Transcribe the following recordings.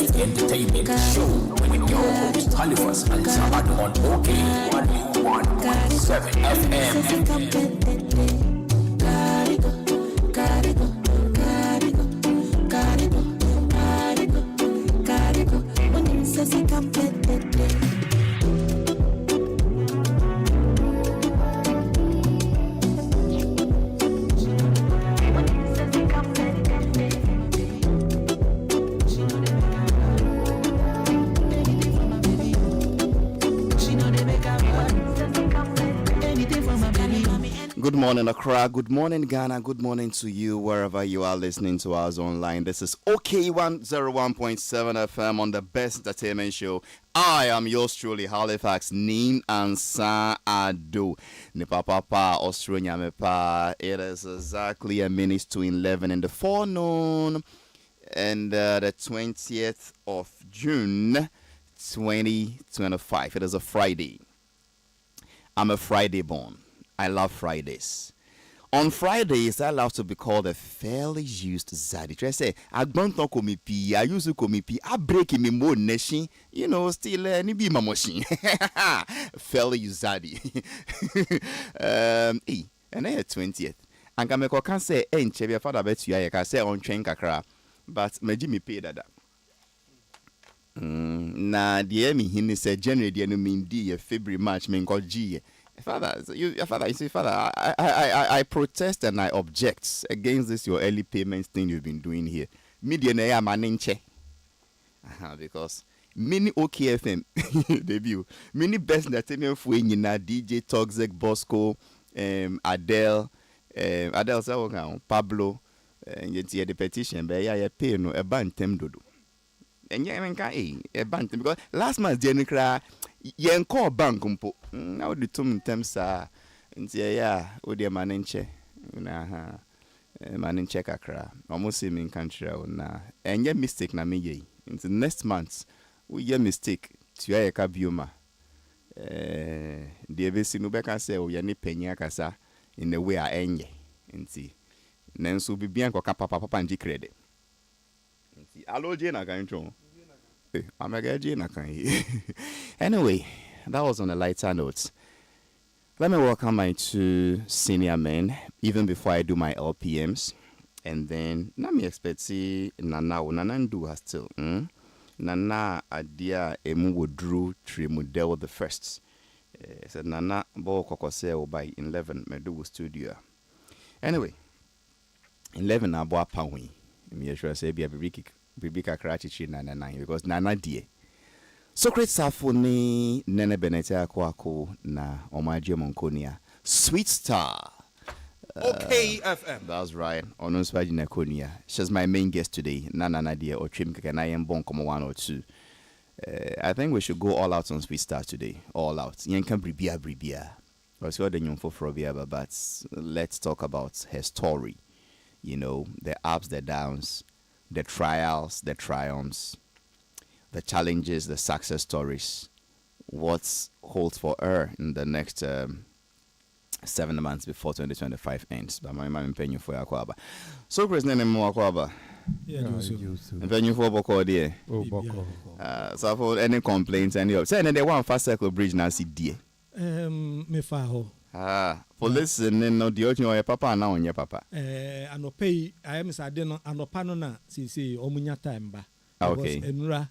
best entertainment show with your host HALIFAX ANSAH-ADDO on OK 101.7 FM. Good morning, Accra. Good morning, Ghana. Good morning to you, wherever you are listening to us online. This is OK 101.7 FM on the best entertainment show. I am yours truly, HALIFAX Ansah-ADDO. Nipa papa, Australia mepa. It is exactly a minute to 11 in the forenoon, and the 20th of June, 2025. It is a Friday. I'm a Friday born. I love Fridays. On Fridays, I love to be called a fairly used zaddy. I say, I don't talk with me, I use to me, I break me more nation, you know, still, ni be my machine. Fairly used zaddy. And then 20th. And Kameko can say, Chevy, father bet you, I can say on train kakra, but me Jimmy paid that. Na, dear me, he said, January, dear, no mean D, February, March, mean called G. Father, you see, Father, I protest and I object against this your early payments thing you've been doing here. Millionaire maninche. Because many OKFM debut, many best entertainment for DJ Toxic, Bosco, Adele, Pablo, and yet the petition, but yeah, pay no a bantem dodo. And yeah, a bantam because last month, Jenny cry. Yen call bank umpo. Now the two terms are yeah, Udia maninche. Maninche kakra. Almost same in country na. And your mistake na me ye. Into next month, we your mistake to ya kabiuma. The ebesi no beka say o ya ni penya kasa in the way I enye. Inti. Nensu bibian ko kapa papa nji credit. Inti. Alo je na kancho. Anyway, that was on a lighter note. Let me welcome my two senior men, even before I do my LPMs. And then, let me expect see Nana Nanandu has still. Nana Adia Emu Wodru Trimudel the first. Said Nana Bo Kokose by 11 Medu studio. Anyway, 11 Abwa Pawi. Me sure say be a Bibika Krachichi Nana because Nana die. Socrates Safoni Nene Benete Kwako na Omaji Monkonia. Sweet Star. Okay, FM. That's right. Onuswaji Nakonia. She's my main guest today. Nana Nadia or Trim Kakanayan Bon Como 1 or 2. I think we should go all out on Sweet Star today. All out. Yankan Bribia. But let's talk about her story. You know, the ups, the downs, the trials, the triumphs, the challenges, the success stories, what holds for her in the next 7 months before 2025 ends. But my mom paying you for Akwaba. So, President Akwaba. Yeah, you for Boko dear. So, for any complaints, any say, and they want fast circle bridge now, see dear. Me faho. For listening, no, the your papa now on your papa. I no pay. I am sadeno. I no panona. See, omunya time ba. Okay. Enura,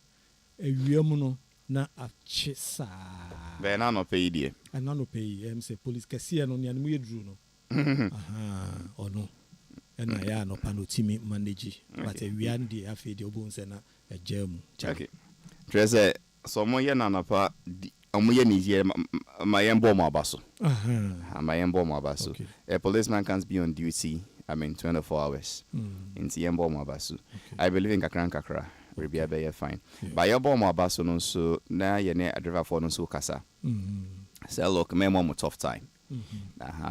ewiamuno na achisa. Be na no pay die. I no pay. Say police kesi no ni anu yedru no. Ono. Ena ya no panotimi manage. But ewiande afi de obun se na ejam. Okay. Trese so mo ye na pa omuye nije mayembo mo abaso. Mayembo mo abaso. A policeman can't be on duty. 24 hours. In Tiembo Mabasu. I believe in Kakra. Will be a fine. By your bomb Mabasu, no so now you're near a driver for no so casa. Say, look, my mom a tough time.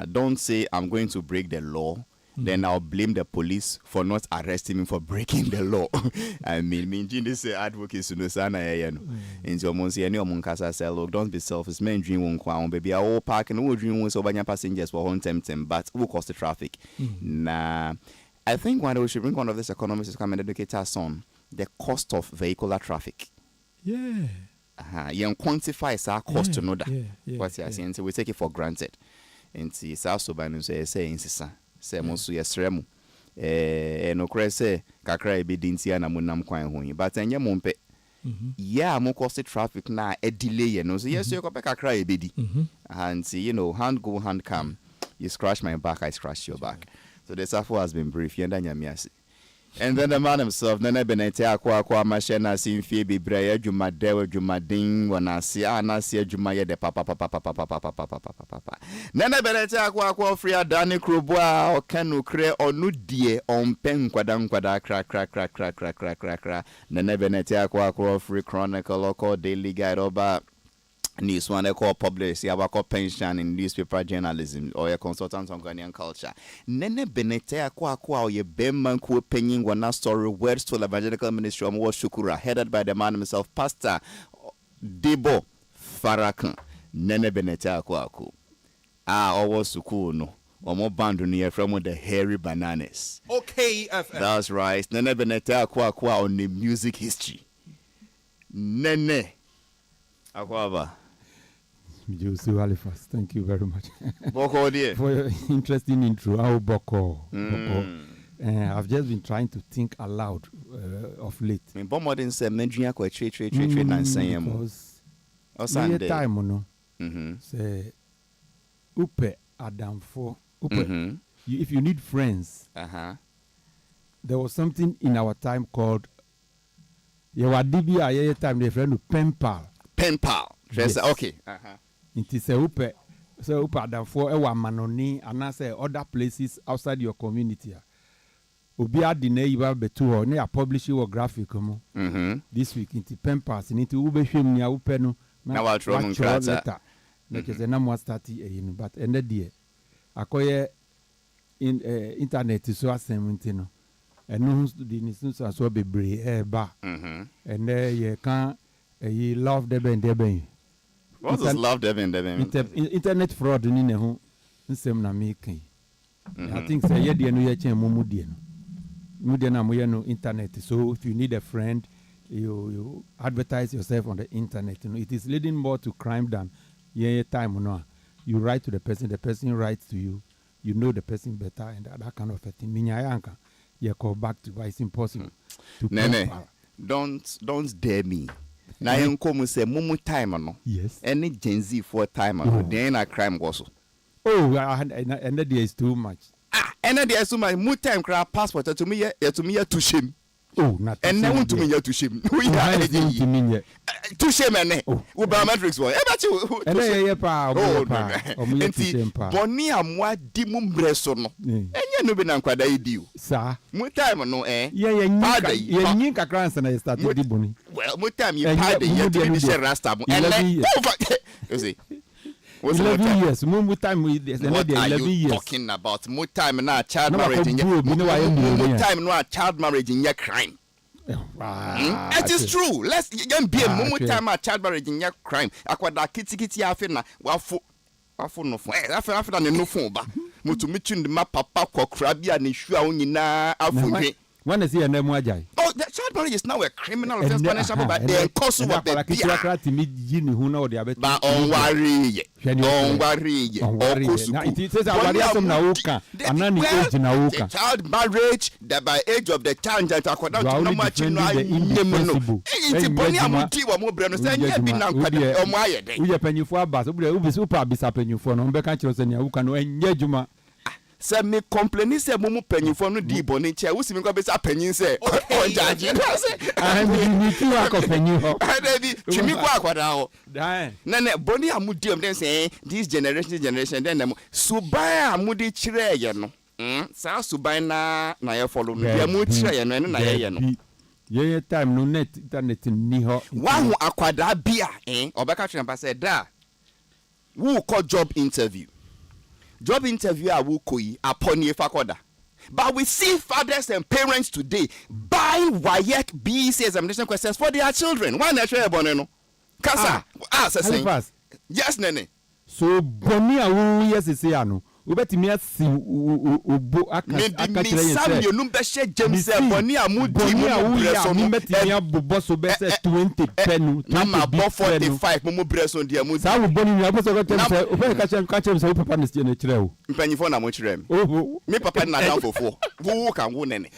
Don't say I'm going to break the law. Then I'll blame the police for not arresting me for breaking the law. I mean, this advocacy no sana yano. In your monsi any omunkasa say, look, don't be selfish. Men dream won't crown, baby. I all park and all dream was over your passengers for home tempting, but who cost the traffic? Nah, I think one day we should bring one of these economists to come and educate us on the cost of vehicular traffic. Yeah. You quantify our cost to know that. What's yeah. saying? So we take it for granted. And see, so by no say insisa. Say monsu yesremu. No crese kakra be dintia na munam kwan ho. But enye mompe. Yeah, mo cost traffic na a delay. No, so yes, you go kakra ebedi. And see, you know, hand go hand come. You scratch my back, I scratch your back. So the safo has been brief. And then the man himself, Nene Benete Aqua Machena Sinfi Bibrea Jumadewa Jumading Wanasia Nasia Jumaya de Papa. Nene Benete Aqua Fria Dani Krubwa or Canu Cre or Nudie on Pen Quadam crack. Nene Benete Aqua Free Chronicle or Daily Guide over. News one they call publicity about pension in newspaper journalism or a consultant on Ghanaian culture. Nene Benete Akwa ye Bemman ku penning one story words to the evangelical ministry of Shukura, headed by the man himself, Pastor Debo Farakan. Nene Benete Akwa. Owo suku no. Omo bandu near from the hairy bananas. Okay, FM. That's right. Nene Benete Akwa on the music history. Nene Akwaba. Jose Halifax, thank you very much Boko dear. for your interesting intro. Boko. I've just been trying to think aloud of late. I mean, Bomodin said, "Menjia kwa trade nansanyamo." Because Sunday time, no. Say, upe Adamfo. Upe. If you need friends, there was something in our time called. Yewadibia time they friend to pen pal. Pen pal. Yes. Okay. It is a upe. So upe Adamfo ewa manoni and I say other places outside your community. Obia dine iba betu ne a publish your graphic mo. This week into pen pals into ube shim nia upe no. Na wa tro mun krata. Because na mo start but ended there. Akoye in internet so asem no. And no the nisun as well be ba. And there you can you love the ben. What does love the ben? Internet fraud ni ne ho nsem na making. I think say ye de no ye chen mumu de no. Mu de na mo ye no internet. So if you need a friend, you advertise yourself on the internet. You know, it is leading more to crime than ye time no. You write to the person writes to you. You know the person better and that kind of a thing. Minya yanka. You call back to why it's impossible. Nene, don't dare me. Now you come say mumu time no. Yes. Any Gen Z for time no. Then a crime also. Oh, and that is too much. And then there's so much more time crap passport to me to shame. Oh, not. And now to me to shame. We are to shame and we biometrics boy. And then pa. Boni amwa di mumbreso no. Enye no be na nkwada idiu. Sa. Mu time no Yeah, nyinka kransa na start di boni. Well, mu time you pad you be share rasta mo. You see. 11 years. Mu time we what are you talking about? Mu time na child marriage in mu time no child marriage in your crime. It is true. Let's be a mu time a child marriage in your crime. Akwada kitikiti afi na wafo no phone. Afi na no phone ba. Mutu mitun ma papa kokra bia ne hua onyina afodwe. When is he an Emwajai? Oh, that child marriage is now a criminal offense punishable by the cause of the But on worry. The child marriage, that by age of the child that I no much in no. Say me complaining say mumu penyifo no di boni che wo simi ko be say penyin say o judge ni ti wa ko penyin ho David chimi ko akwada ho na boni amudi am den say this generation then them suban amudi kire ye no sa suban na ye follow no ye mu kire ye no na ye no ye time no net internet ni ho wa ho akwada bia obeka tren say da wo call job interview I will koi upon ye fakoda. But we see fathers and parents today buying WAEC BEC examination questions for their children. Why not share boneno? Kasa, Halifax. Yes, Nene. So boni awu yes say ano. Ubetimi asi obo aka kire yen say you no be share James boni amudi mu breso no betimi abobo so be say 20 penu na ma bo 45 mu breso ndi amudi sa wo boni mi aboso ko tem say ofe ka chem say papa ne stie na kire o mpanyifo na mo kire me papa na down fofo wo kan wo nene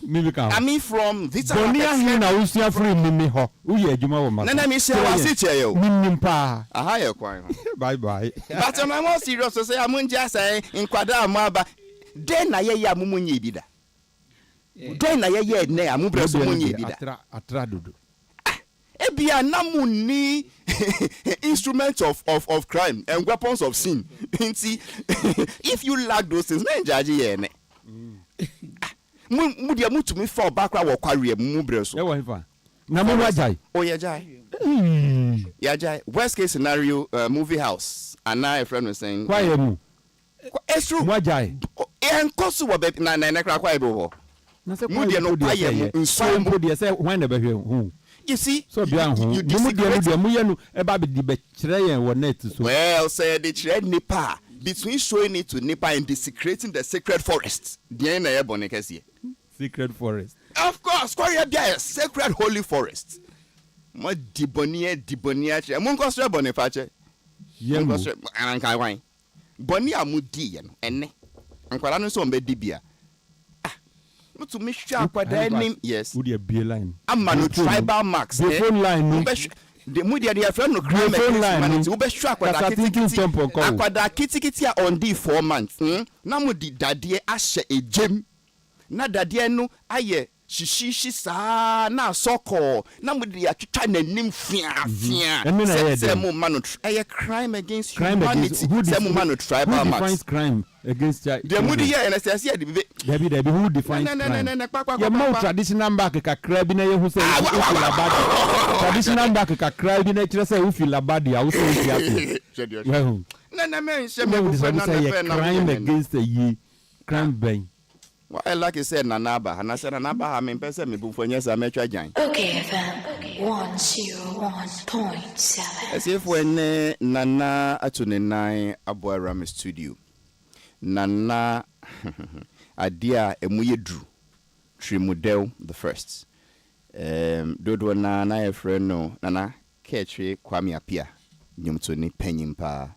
I mean from this Bonia here na usia free mimi ho. Uye adwuma wo ma. Na me say wasi che yo. Mimi pa. Aha ye kwan. Bye bye. But am more serious to say amunja say nkwada amaba. Den na ye ya mumunye bi da. Den na ye ne amubre so munye bi da. Atra dodo. Ebia namuni instruments of crime and weapons of sin. If you lack those things, na judge ye ne. Mu dia mutumi fa obakra wo kware mu breso. E wo hifa. Na mu wajai. Oh ya jai. Ya jai. Worst case scenario movie house. And now a friend was saying Kwaye mu. It's true. Wajai. En kosu wo be na kra kwaye bo. Na se mu dia no kwaye mu nso mu dia say when na be hu. You see, so bia hu. Mu dia mu ye no e ba be di be kire yen wo net so. Well, say the kire nipa between showing it to nipa and desecrating the sacred forest. Dia na ye bone kese. Secret forest. Of course, Korea there sacred holy forest. Mo dibonia che. Mo nkosre bonifache. Ye mo. Anankai wan. Boni amudi ye no ene. Ankwara no so mbe dibia. Mo to me hwa akwada nim yes. Wo dey be line. Amma no tribal marks. The phone line no. The media their friend no crime against wo be hwa akwada kitikiti. Akwada kitikiti on the 4 months. Na mo di dade ahye ejem. Na dade no aye shishishi sa na soko na mudi atwitwa nanim fia say mo man no crime against humanity say mo man no tribal marks. Who defines crime against the mudi here and say the Debbie who defines crime? Your more traditional back kakra bi na ye hu say traditional back kakra bi na kire say who feel bad ya who say ya na men say me crime against the crime bang. Well, I like you said Nanaba, and I said Nanaba, I mean, person me before yes, I met you again. Okay, FM 101.7. As if when Nana Atunenai Abuaram studio, Nana Adia Emuye Drew, Trimudel the first. Dodo Nana a friend no, Nana Ketri Kwame Apia, Nyumtoni Penyimpa.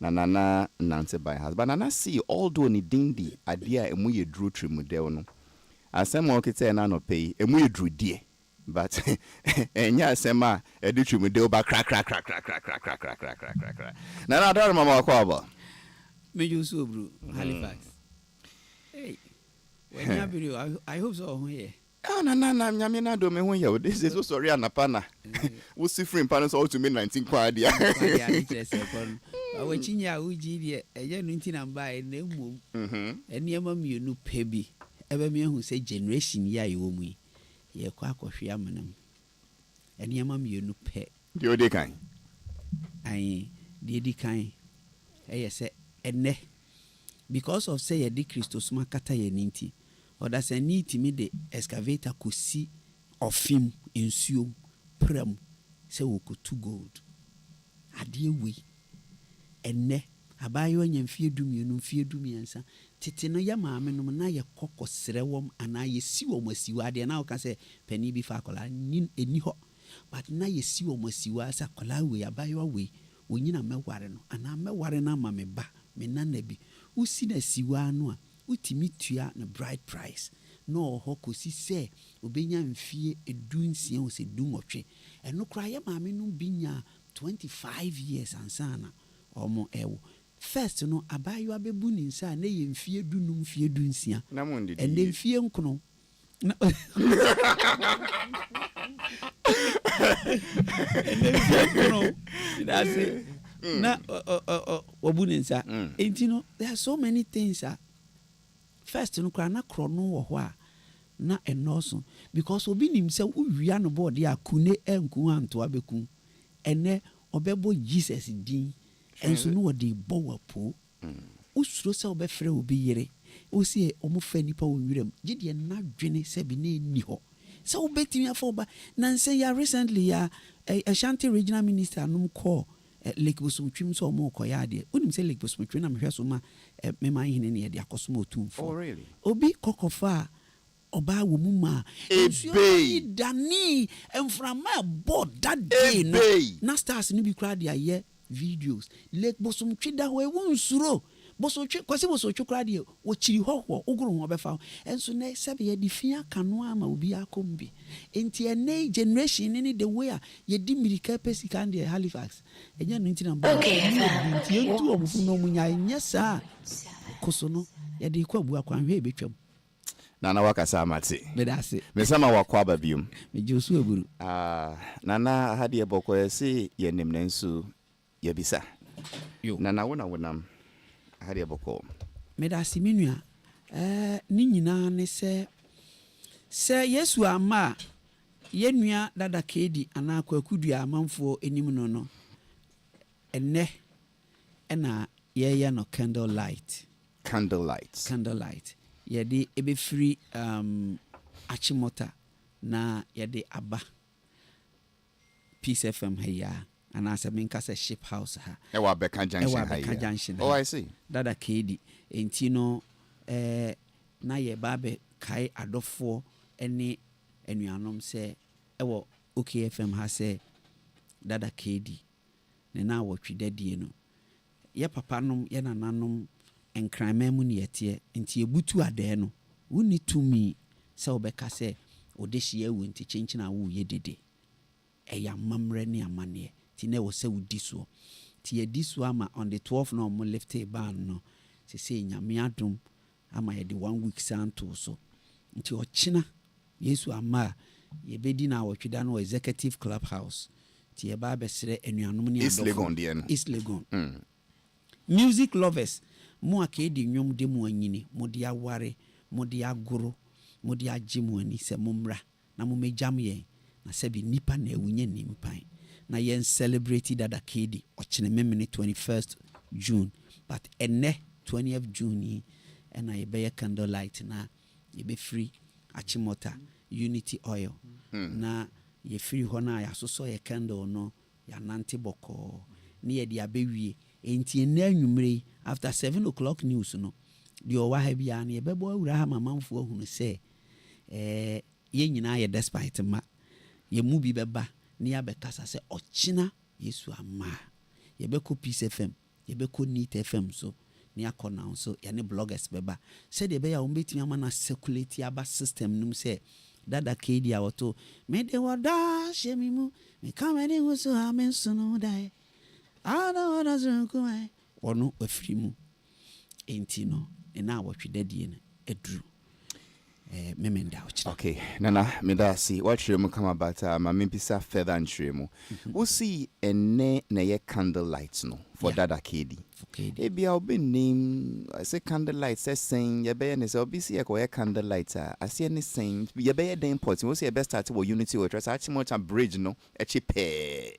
Nana Nancy by house, but Nana see although ni dindi adia emuye drew trimudel no. Asema okite na no pay emuye drew die, but enya asema edu trimudel ba crack. Nana don't mama kwaba. Me use bro Halifax. Hey, when you video, I hope so here. Oh na nyame na do me ho ye. This is so sorry anapana. We see free panels all to me 19 kwa dia. Awachinya uji die eje no nti na mba na emu eniema mienu pebi ebe me hu say generation ya ye wo mu ye kwa akohwe amanam eniema mienu pe de odi kan ai de edi kan say enne because of say ye di Christos makata ye ninti oda say niti me de excavator kosi ofim ensuo pram say wo kotu gold ade we enne abayo nyamfie dumienu mfie dumiensa tete no ya maame no na ye kokosere wom ana ye si wom asiwa de na o ka se pani bi fa akola ni eni ho but na ye si wom asiwa sa akola we abayo we onyina meware no ana meware na ma me ba me nana bi usi na siwa no a utimi tua na bride price no ho kosi se obenya mfie edunsia o se dumotwe eno kra ya maame no binya 25 years ansana omo ewo first no abayo abebu ni nsa na ye mfie dunu mfie dunsia na mo ndidi ende mfie nkono ende mfie nkono that's it na obu ni nsa enti no there are so many things first no kra na kro no wo ho a na enoso because obi nim se uwia no board ya kune enku anto abeku ene obebo Jesus din enso no wode bowa po usuro se obefre obi yere osi omofa nipa wonwirem gide na dwene se bi na eni ho se obetimi afoba na nse ya recently ya Ashanti regional minister anum call Lake Bosomtrim so mo koya de unim say Lake Bosomtrim na mehwe so ma me man hene ne de akoso ma otumfo. Oh really? Obi kokofa oba wo mu ma Ebe dani emframa board that day no na stars ni bi kra de aye videos Lake Bosomtrim da ho e won suro Bosomtrim kwase Bosomtrim kra de wo chiri hoho ogoro ho befa enso na sebe ye di fia kano ama obi akombi enti ene generation ni the way ye di mirika pesika and Halifax enya no ntina ba enti entu omufu no munya nyesa koso no ye di kwa bu akwanhwe ebetwam Nana wakasa amate. Medase. Mesama wakwa babium. Mejosu eburu. Nana hadi eboko yesi yenim nensu yebisa. Yo. Nana wonam hadi eboko. Medase menua. Ni nyina ne se Yesu ama yenua dada kedi ana kwakudu amanfo enim no. Enne ena ye no candlelight. Yede ebe free achimota na yede aba Peace FM heya ana se menka se ship house ha Ewa Beka Junction ha. Oh I see. Dada kedi enti no na ye babe kai adofo ene enuanom se ewo OKFM ha se dada kedi ne na wotwedadie no ye papa nom ye nananom enkrama mu ne yete enti ebutu ade no woni tumi se obeka se odehye awu enti chenchina wo ye dede eya mamre ne amane ti na wo se wudi so ti ye di so ama on the 12th no mo lift a ban no se nyame adom ama ye de 1 week santo so nti ochina Yesu ama ye bedi na wotweda no executive clubhouse ti ye ba besere enuanom ne adofo East Legon music lovers mo akedi nwom de mo anyini mo de aware mo de agoro mo de agye mo ani se momra na mo mejam ye na se bi nipa na awunye nimpan na yen celebrate dada kedi ochine memene 21st June but ene 20th June ena ye be candlelight na ye be free achimota unity oil na ye free ho na ya soso ye candle no ya nante boko ni ye de abewie enti ena anwumre after 7 o'clock news no di o wa ha bia na ye bebo awura ha mamamfo ahunu se ye nyina ye despite ma ye mu bi beba ni abekasa se ochina Yesu ama ye be ko Peace FM ye be ko Neat FM so ni akona so ye ne bloggers beba se de be ya ombetimi ama na circulate aba system num se dada kedi awoto me de wada shemimu me kameni husu amen sunu dai ana wana zunkumai ono afirimu enti no na wotwedadie na eduru memenda ochina. Okay, Nana medasi watchemu kama bata ma mempisa further ntremu we see ene na ye candle lights no for dada kedi ebia obi name I say candle lights say saying ye be ne say obi see ye candle lights ase ne saying ye be den important we see ye best start wo unity we trust achimocha bridge no echipe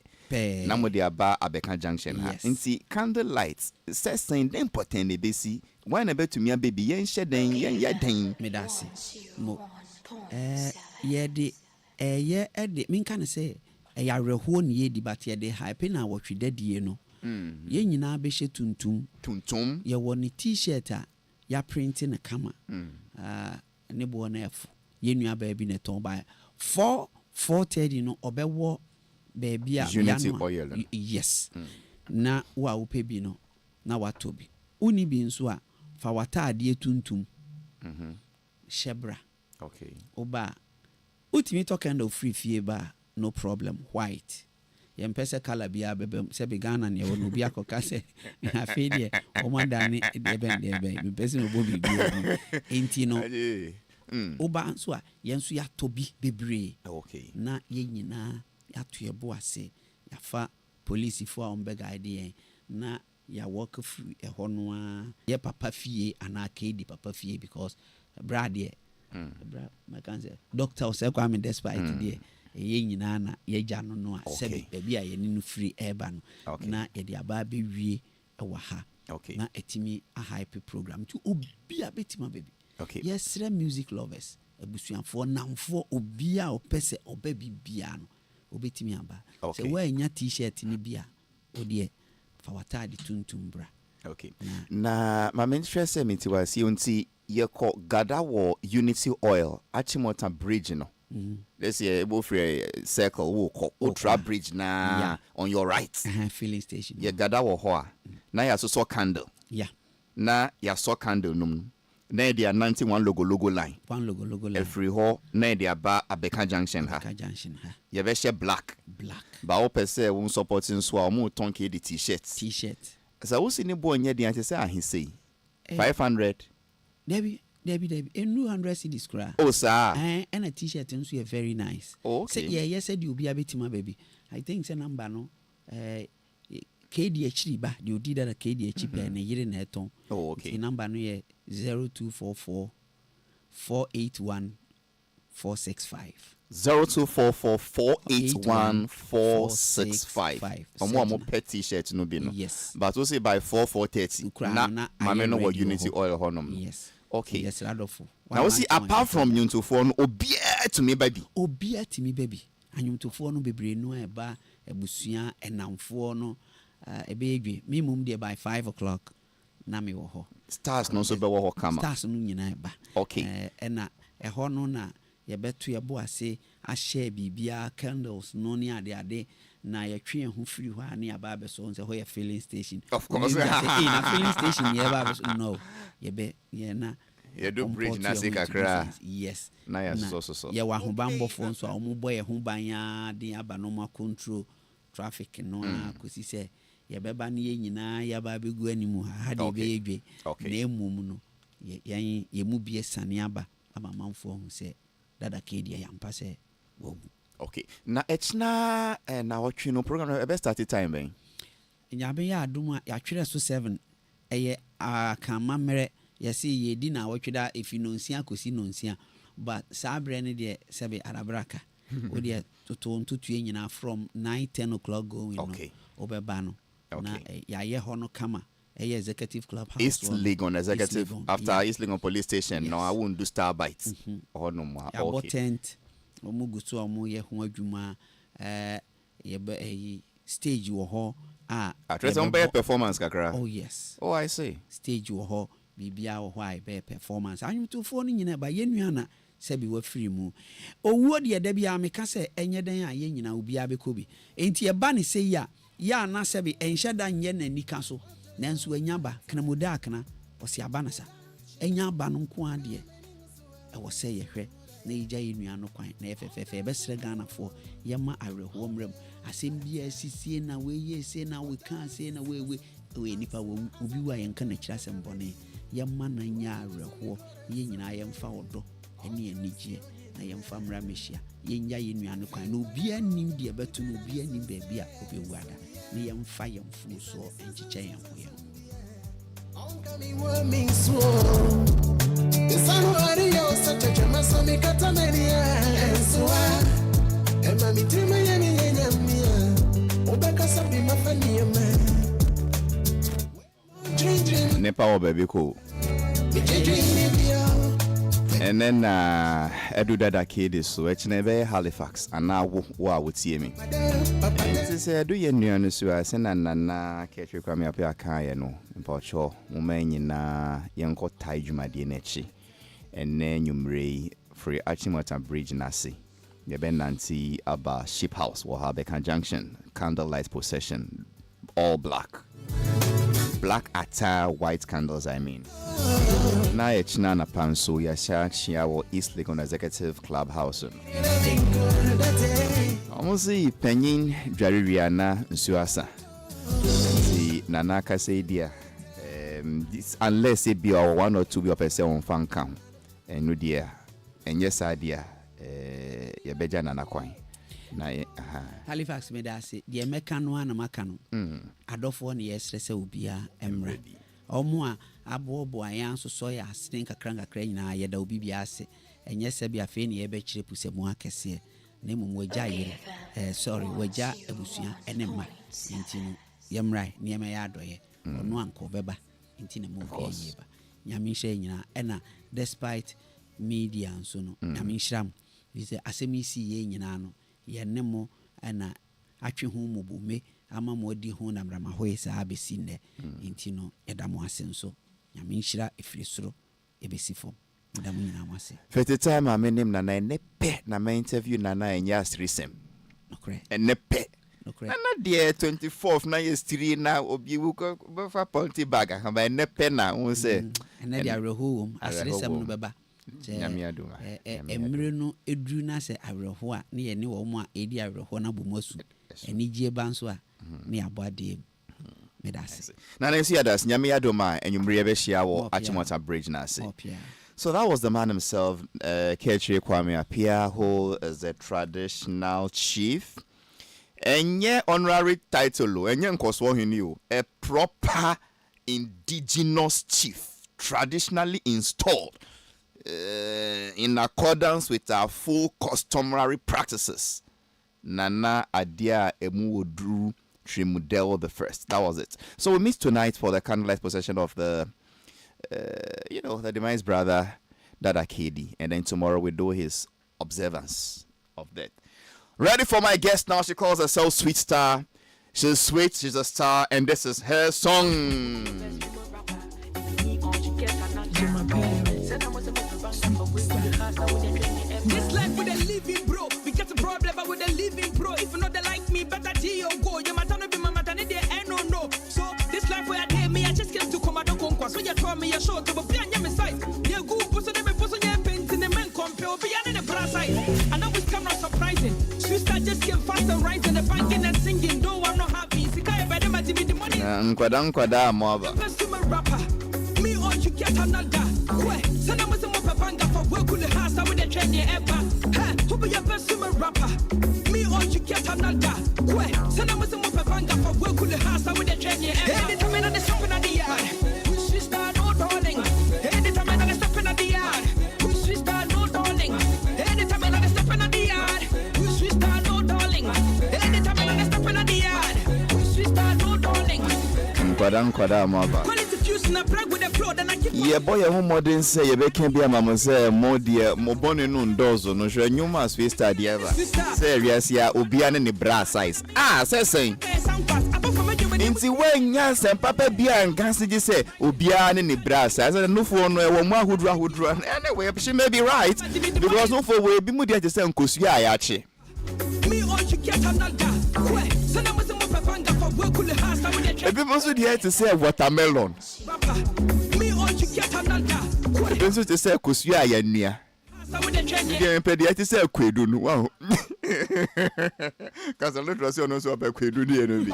na mo de aba Abeka Junction ha nti candle lights say saying den important e be see why na betumi abebi yen hye den yen ye den medase mo ye de ye de minka ne say ya reho ne ye di but ye de hype na wotwedadie no ye nyina be hye tuntum ye woni t-shirt ya print na kama ne bo na efo ye nua ba bi ne ton ba 430 no obewo baby a unity oil yes na wa upebi no na watobi uni bi nso a fa wata ade tuntum shebra okay oba utimi to kind of free fie ba no problem white yempese color bia bebe se be Ghana ne wo no bia koka se afi de o madane de be pese no bobi bia enti no oba nso a yenso ya tobi bebre okay na ye nyina ya to ye bo ase ya fa police fo a ombega ide na ya walk free e hono a ye papa fie ana kedi papa fie because brad ye bra makanse doctor o se kwa me despite de ye nyina na ye gya no no a se be a ye ni no free eba no na ye de aba be wie e wa ha na etimi a hype program to obi a betima baby yes music lovers abusuanfo namfo obi a opese oba bibia no obetimi aba se wa nya t-shirt ni bia odie fa watade tuntum bra. Okay. Na my interest me ti was unti ye call gada wo Unity Oil Achimota Bridge no. Let's say both circle wo call Ultra Bridge na on your right. Filling station. Ye gada wo ho. Na ya so candle. Yeah. Na ya so candle num. Na dia 91 logo line. One logo line. Every ho na dia ba Abeka Junction ha. Abeka Junction ha. Ye be share black. Ba o pese won supporting so a mo ton ke the t-shirt. So what's in the boy near the answer? He say 500. Debbie, and 200 cedis cry. Oh, sir. And a t-shirt and so very nice. Oh, okay. Say, yes, said you'll be a bit my baby. I think it's a number no. KDH ba you did that a KDH and a year in her tone. Oh, okay. The number no 0244 481 465. 0244-481-465. More pet t-shirt no be no. Yes. But we say by 4:30. Na mama no Unity Oil honum. Yes. Okay. Yes, Radolfo. Now we see apart from Unity phone obia to me baby. Obia to me baby. Unity phone no bebre no eba ebusua enamfo no ebegwe. Me mum dey by 5 o'clock. Na me wo ho. Stars no so be wo ho kama. Stars no nyina eba. Okay. Na ho no na yebeto yebo ase a share bibia candles no ni ade na yetwe ho firi ho ani aba be so nse ho ye filling station. Of course. Na filling station ye ba be no ye na ye do bridge na se kakra. Yes. Na ya so. Ye wa ho ban bofo nso a omo boy ho ban ya de aba no ma control traffic no na kosi se ye beba na ye nyina ya ba be gu animu ha de be yedwe. Na emum no ye mu bie sane aba manfo ho se dada kedia yampa se wo. Okay. Na echna na watching no program e be start time ben. Nyabe ya adum ya twere so 7 eye akama mere yesi ye di na watweda efinonsia kosi nonsia but sabre ne de sebe arabraka odi to ntutue nyina from 9-10 o'clock going okay. No obeba no na ya ye ho no kama executive club house East League on executive East League after East League on police station. Yes. No, I won't do star bites. Oh no more. Okay. Tent. Omugusu omu ye ho adwuma ye be stage wo ho address on be performance kakra. Oh yes. Oh I see. Stage wo ho bibia wo ho ai be performance. Anyu to fo no nyina ba ye nuana sebi wa free mu. Owuo de da bia meka se enye den a ye nyina obi abekobi. Enti e ba ne se ya na sebi enhye da nye na nika so. Nanso anyaba kana muda kana osi abanasa anyaba no nko ade e wo se ye hwe na ija yenu ano kwan na efefefe be sre Ghana fo yema areho mrem asem bia sisie na we ye se na we kan se na we nipa wo obi wa ye nka na kira sem bone yema na nya areho ye nyina ye mfa wodo ene anigye na ye mfa mra mehia ye nya yenu ano kwan na obi anim de beto na obi anim ba bia obi wuada na ye mfa ye mfu so enchiche ye ho ye Ongami wa minso Esano ariyo sachacha masomi katamenia Ensoa Ema mitima yemi yenyamia Obeka sabi mafani yeme Nepa wo baby ko and then edu dada kid so echne be Halifax ana wo wotie me it say edu ye nuanu so ase na ketwe kwa me apia kan ye no mpocho mumanyi na yenko tai dwumade na chi enne nyumrei free Achimota Bridge nasi ye be nanti aba ship house wo Abeka Junction candlelight procession all black attire, white candles, I mean. Na echna na panso ya shachia wo East League on executive clubhouse. Omuzi penyin dwaririana nsuasa. Si nanaka say dia unless it be one or two be person on fan count. Enu dia enye dia ye beja nana kwan. Na Halifax me da se de meka no ana maka no adofo ne yesrese obia emra omo a abobo ayan so so ya asene kakra nyina ye da obi bia ase enye se bia fe ne ye be kire pusemu akese na mum wagya yire sorry wagya abusua ene ma ntino yemrai ne me ya adoye ono anko beba ntino mu ye ba nyame hye nyina ena despite media nso no nyame hyiram bi se asemisi ye nyina no yenemo ana atwe hu mubume ama mo di ho na mrama ho isa abesi nne nti no eda mo ase nso nyame nhyira efiri soro ebesi fom eda mo nyina mo ase. First time I met him Nana nepe na my interview Nana enya strisem. Okay. Nepe. Okay. Nana dear 24th na yes 3 na obi wuko fa ponti bag aka nepe na won say. Ena dia reho asresem no beba. Nyame adoma. Emre no edru na se awerho a ne ye ne wo mo a edi awerho na bomasu. Eni gie ba nso a ne abode medase. Na na see others nyame adoma enwumre ye be hia wo Achimota Bridge na say. So that was the man himself, Kechi Kwame Appiah, who is a traditional chief. And yeah, honorary title, and yeah, a proper indigenous chief, traditionally installed in accordance with our full customary practices. Nana Adia Emuodru Trimudel the First. That was it. So we meet tonight for the candlelight procession of the the demise brother Dada KD, and then tomorrow we do his observance of that. Ready for my guest now. She calls herself Sweet Star. She's sweet, she's a star, and this is her song. This life with a living bro, we get a problem but with a living bro. If you know they like me, better Gio go. You matter no be my matter, they no. So this life where I me, I just came to come out of conquest. So you told me a show to be on your side. You go put on them put on your paint in the men compare be on the brass side. I know it's kind of surprising. Sister just came fast and rising, the banking and singing. Though I'm not happy. Sikai by them give me the money. Nkwada moba. Rapper. Me or you get another. Where? Send them some more banga for work with the house with the train ever. Hey, who be your best rapper? Me or you get another. Where? Send them some more banga for work with the house with the train ever. Hey, the time in the stopping at the yard. Sister, no darling. Hey, the time in the stopping at the yard. Sister, no darling. Hey, the time in the stopping at the yard. Sister, no darling. Hey, the time in the stopping at the yard. Sister, no darling. Nkwada moba. Yeah, boy, a modern say you can be a mamma say more dear, more bonny no dozo, no sure you must be study ever. Say, yes, yeah, Ubian in the brass size. Ah, saying. Inti when yes and Papa Bia and Cassidy say Ubian in the brass size and no for no one who run. Anyway, she may be right because no for will be moody to say Kusia Yachi. Me or you get another. People should hear to say watermelon. Me or you get another. People should say Kusia Yania. You can pay to say Quidun. Wow. Because a little also knows about Quidun.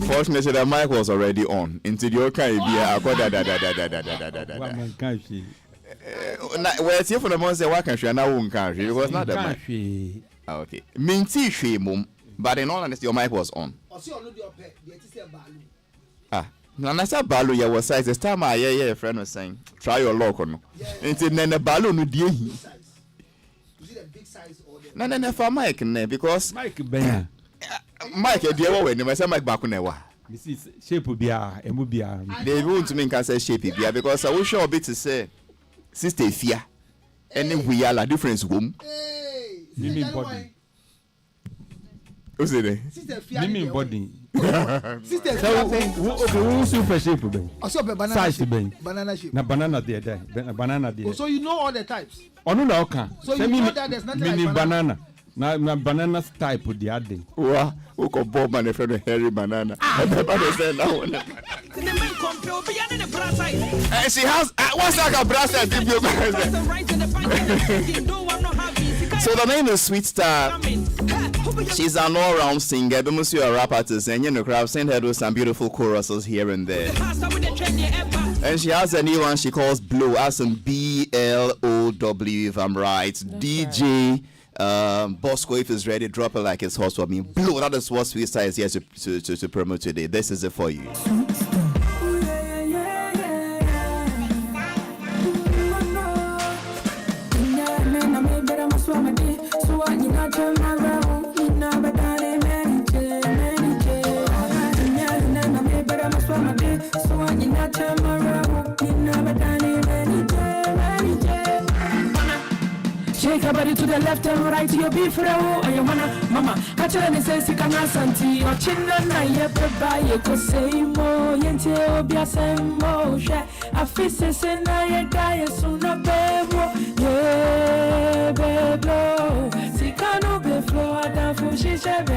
Fortunately, the mic was already on. Into the okay, well, it's here for the months that work and now won't country. It was not the mic. Okay. Minty she mum, but in all honesty, your mic was on. Ah, Nana Balu, ya was size. This time, my friend was saying, try your luck on. Into Nana Balu, no dear. Is it a big size or the Nana for Mike, because Mike Ben. Mike, dear, when you say Mike Bakunewa. This is shape bia, emubia. They won't mean can say shape bia because I will show a bit to say sister fear. And then we are a difference room. Mimi body. Who's it? Sister fear. Mimi body. Sister who super shape ben. Also banana size ben. Banana shape. Na banana there. Banana there. So you know all the types. Oh no no can. So you know that there's nothing like banana. Na banana type the other. Wow, who can Bob man if you hairy banana? Everybody say now. And she has what's like a bracelet? So the name is Sweet Star. She's an all-round singer, but most a rap artist, and you know, I've seen her do some beautiful choruses here and there. And she has a new one she calls Blow, as in BLOW, if I'm right. DJ. Bosco, if it's ready, drop it like it's hot for me. Blue, that is what Sweet Star is here to promote today. This is it for you. So body to the left and right, you'll be for and you wanna, mama. Catch her and say, Sick and Santi, or Chinna, you buy you could say more, Yente, be a same more. I feel say, I die soon, a baby, yeah, baby. Sikano be flow, I don't for she shall go.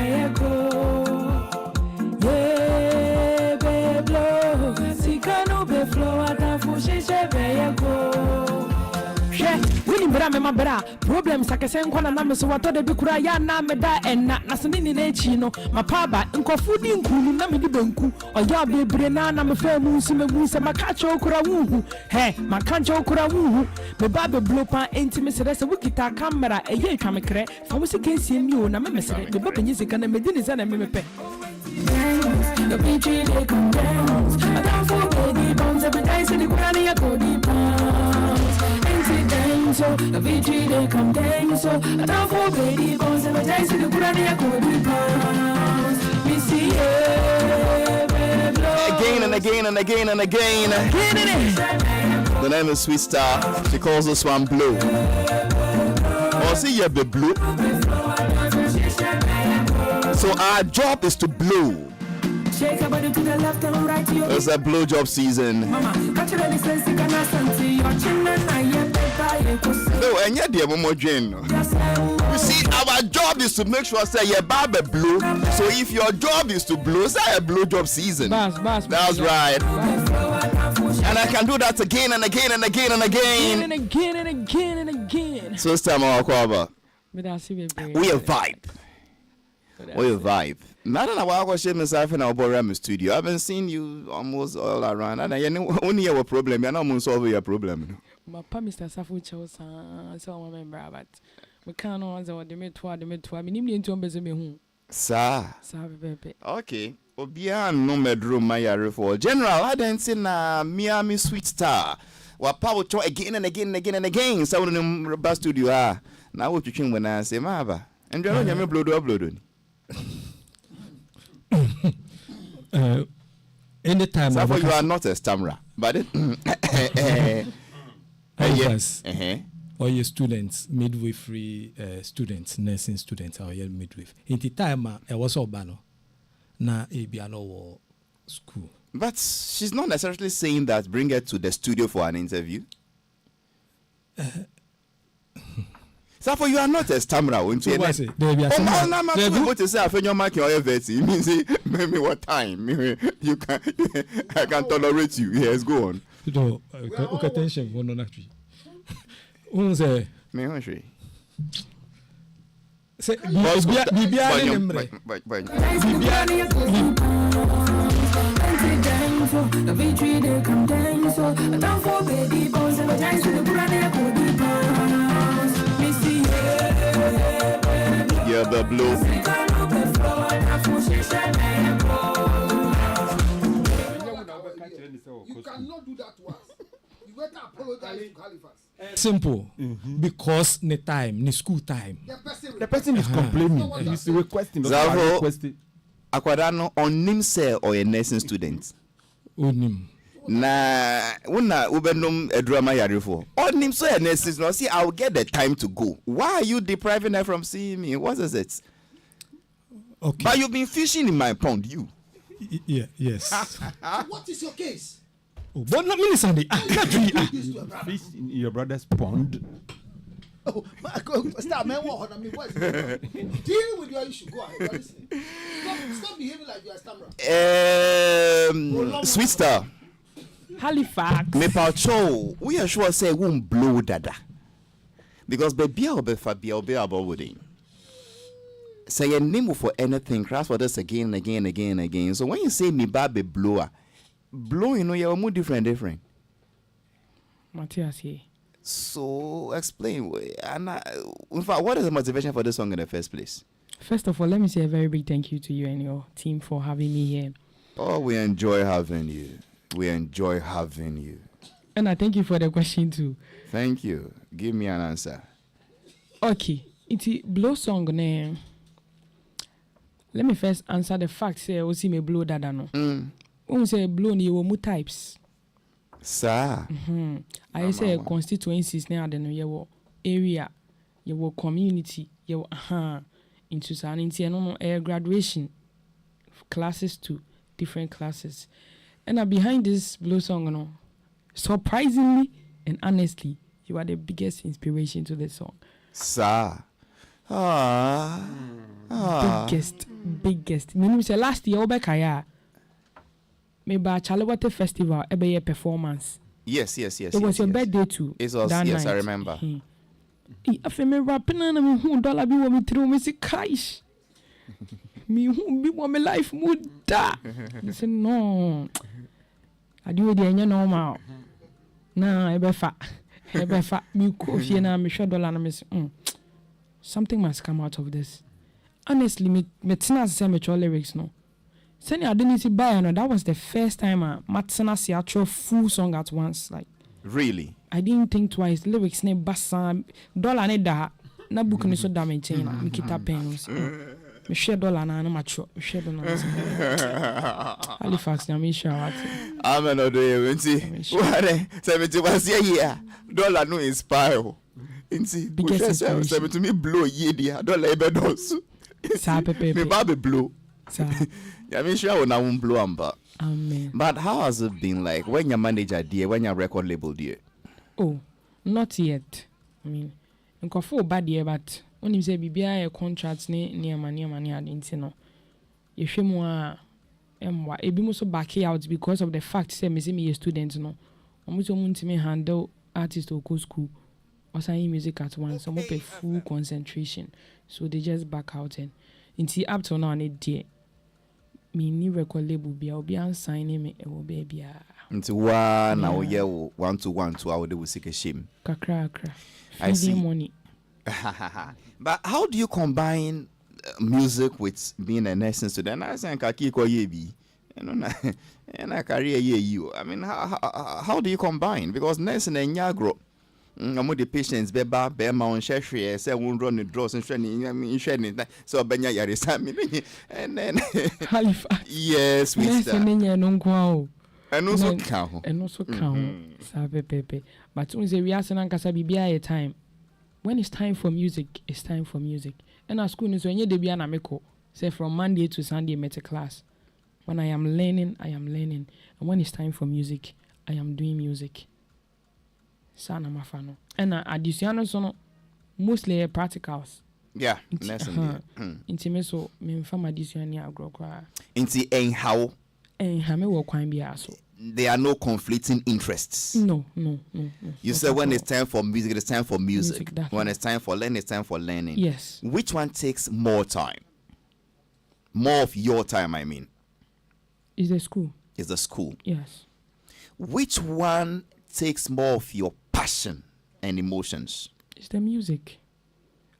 Yeah, baby, Sikano be flow, I don't for she shall go. Winning bra me bra problems ake se nkwana na me so wato de bi kura ya na me da enna na se ni na echi no mapaba nkofu di nkulu na me di banku oya bebre na me fa mu nsi megu se maka cho kura wuhu he maka cho kura wuhu me ba be blopa enti me se wukita camera eye twa me kre fa mu se kensi mi o na me se de ba penyi se kana me di ni se na me pe the PG they come down I don't forget the bombs every day say the granny I go the bombs so the VG they come down so I don't forget the bombs every day say the granny I go the bombs me see again and again and again and again. The name is Sweet Star. She calls this one Blue. Oh, see you the blue. So our job is to blow. Shake your body to the left and right. It's a blow job season. Mama, catch your sense, you can no, and yet the more Jane. You see, our job is to make sure say your barber blow. So if your job is to blow, say a blow job season. That's right. And I can do that again and again and again and again. And again and again and again. So it's time our cover. We a vibe. We a vibe. Not in a while, was myself in our Boram studio. I haven't seen you almost all around. And I only have a problem. You're not going to solve your problem. My pa Mr. Safu chose so my member, but we can't answer the mid-twa. I mean, into a bezome. Sir. Baby. Okay. Obia no medroom my for general. I didn't see na Miami Sweet Star. What power to again and again and again and again. So in the bus studio ah. Now what you think when I say Maba? And you know blow upload. Anytime so you are not a stammerer, but yes. All your students, midwifery students, nursing students, or your midwife. In the time, I was Obano. Na Ebiano school. But she's not necessarily saying that bring her to the studio for an interview. So for you are not a stammerer, won't you? What say? There be a go to say after your mark your everything. It means maybe what time you can I can tolerate you. Yes, go on. So okay, attention, one on actually. Who say? Me one say. Say Bibiani nemre. The victory they come down so don't forget the bones and the giants to the brand could be bones. Me see yeah, the blue. You cannot do that to us. You better apologize to Halifax. Simple. Because the time, the school time. The person is complaining. He's requesting. Akwadano on himself or a nursing student. Onim. Na una ubenum edrama yarifo. On him so a nursing student. See, I'll get the time to go. Why are you depriving her from seeing me? What is it? Okay. But you've been fishing in my pond, you. Yeah. Yes. What is your case? Oh, but not me Sunday. Fish in your brother's pond. Oh, stop, man. What? I mean, what? Deal with your issue. Go ahead. Stop behaving like you are a stammerer. Sweet Star. Halifax. Me pacho. We are sure say won't blow dada. Because baby I'll be about wooding. Say a name for anything. Cross for this again and again and again and again. So when you say me baby blower, blow you know you're more different. Matthias here. So explain, and in fact, what is the motivation for this song in the first place? First of all, let me say a very big thank you to you and your team for having me here. Oh, we enjoy having you. And I thank you for the question too. Thank you. Give me an answer. Okay, it's a blow song name. Let me first answer the fact. Say, we see me blow dada no. When we say blow, you will move types. Sir. I say constituencies now the no area your community, your into sanity and graduation classes to different classes. And behind this blue song, surprisingly and honestly, you are the biggest inspiration to the song. Sir. Biggest. Meaning say last year Obekaya. Maybe Chalawate Festival, a performance. Yes. It was your birthday too. It was, that yes, night. I remember. I feel me rapping and I'm $100 be what me through me say cash. Me who be what my life would die. I said no. I do it in normal. Nah, I be fat. Me coffee na me $1 na me say something must come out of this. Honestly, me tina say me lyrics no. Send I didn't see buy no. That was the first time Matsana see actual full song at once. Like really, I didn't think twice. Lyrics ne basa $1 ne da na book ni so damage na me kita pen me share $1 na na macho me share $1 Halifax na me share what amen odo ye nti ware 71 year $1 no inspire nti biggest se to me blow ye dia $1 e be dos sa pepe me ba be blow sa yeah, me sure na won blow amba. Amen. But how has it been like when your manager dear, when your record label dear? Oh, not yet. I mean, nkofo bad dear, but when you say bibia a contract near money adinti no. Yehwe mu a emwa ebi mo so back out because of the fact say me a student no. Omo so muntimi handle artist or go school or sign music at once. Some pay full concentration. So they just back out and until up to now ne dear. Me ni record label bia obi an sign me e wo bia nti wa na wo ye 1 I would seek a shame kakra I see money. But how do you combine music with being a nursing student? I say kaki ko ye bi na career ye you. I mean how do you combine, because nursing and nyagro I'm the patients beba be ma on share say won run the draws and share so benya yare sami and then Halifax yes we start and also count sabe pepe but when say we ask na nkasa bibia a time when it's time for music, it's time for music. And at school so enye de bia na meko say from Monday to Sunday meta class. When I am learning, and when it's time for music, I am doing music. Sana mafano. And additional so mostly practicals. Yeah, that's inti so me mfa additional ni agro kwa. Inti en how me wo kwan bia so. There are no conflicting interests. No. You said when it's time for music, it's time for music. When it's time for learning, it's time for learning. Yes. Which one takes more time? More of your time, I mean. Is the school. Is the school. Yes. Which one takes more of your passion and emotions? It's the music.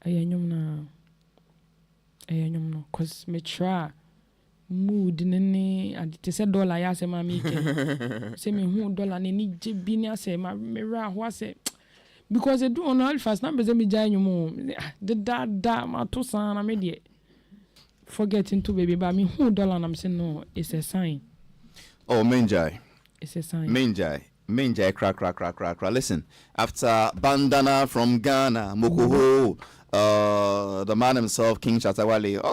Ayanyom no. Cause me try. Mood nene adite se $1 ya se ma mi ke se me hu $1 ne ni je bi ni ase ma me ra ho ase because they do on Halifax na be se me jay nyum de da ma to san na me de forget into baby ba me hu $1 na me say no, it's a sign. Oh menjai, it's a sign. menjai crack. Listen, after Bandana from Ghana Mokoho, the man himself, King Chatawale,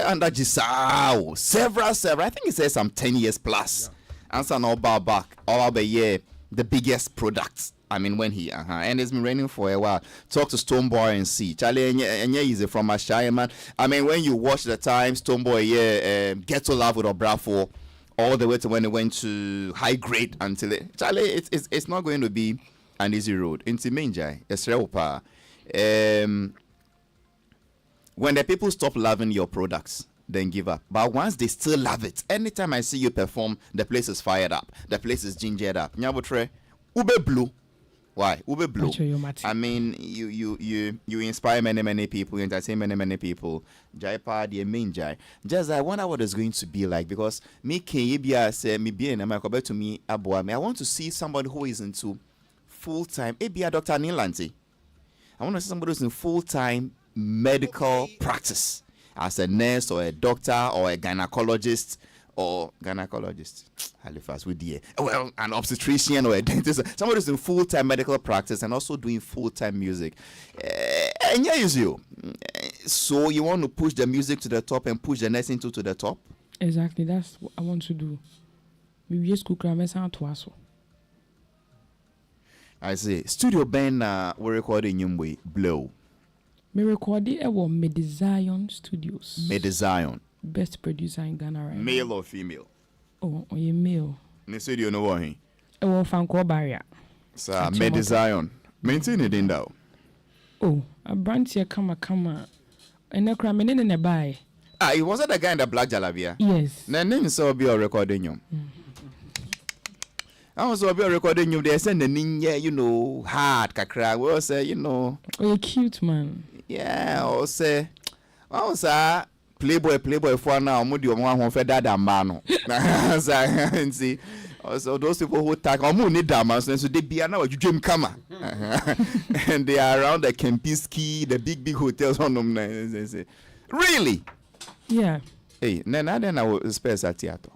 under Jisao, several. I think he says some 10 years plus. Answer no back, all the year, the biggest products. I mean, when he and it's been raining for a while. Talk to Stoneboy and see. Charlie, and is from a shy man. I mean, when you watch the time, Stoneboy, Get to Love with a Bravo, all the way to when it went to High Grade until Charlie, it's not going to be an easy road. Into Menjai, Esreopa. When the people stop loving your products, then give up. But once they still love it, anytime I see you perform, the place is fired up. The place is gingered up. Nyabotre, Ube Blue. Why? Ube Blue. I mean, you inspire many people, you entertain many people. Jai Pa, the main Jai. Just I wonder what it's going to be like, because me Kebia say me be in America to me Abuame. I want to see somebody who is into full-time. Ebia Dr. Nilanti. I want to see somebody who's in full-time medical practice as a nurse or a doctor or a gynecologist Halifax with the an obstetrician or a dentist, somebody who's in full-time medical practice and also doing full-time music. And yeah, is you. So you want to push the music to the top and push the next into to the top? Exactly, that's what I want to do. Maybe school cram sound to us. I say studio band we're recording you way blow. Me recorded at Medizion Studios. Medizion. Best producer in Ghana right Male now. or female? Oh, you male. Ne studio no one. Fanko barrier. So Medizion. Maintain it in though. Oh, a branch here come. And a cram in a buy. It wasn't the guy in the black jalabia. Yes. The name so be recording you. I was be recording you. They send the ninja, hard kakra. We all say, Oh, you're cute, man. Yeah, or say, Playboy for now. Mudi one for that man. And see, also those people who tag or need damas, so they be now you dream kama, and they are around the Kempinski, the big hotels on them. Really? Yeah. Hey, Nana, then I will space at theater.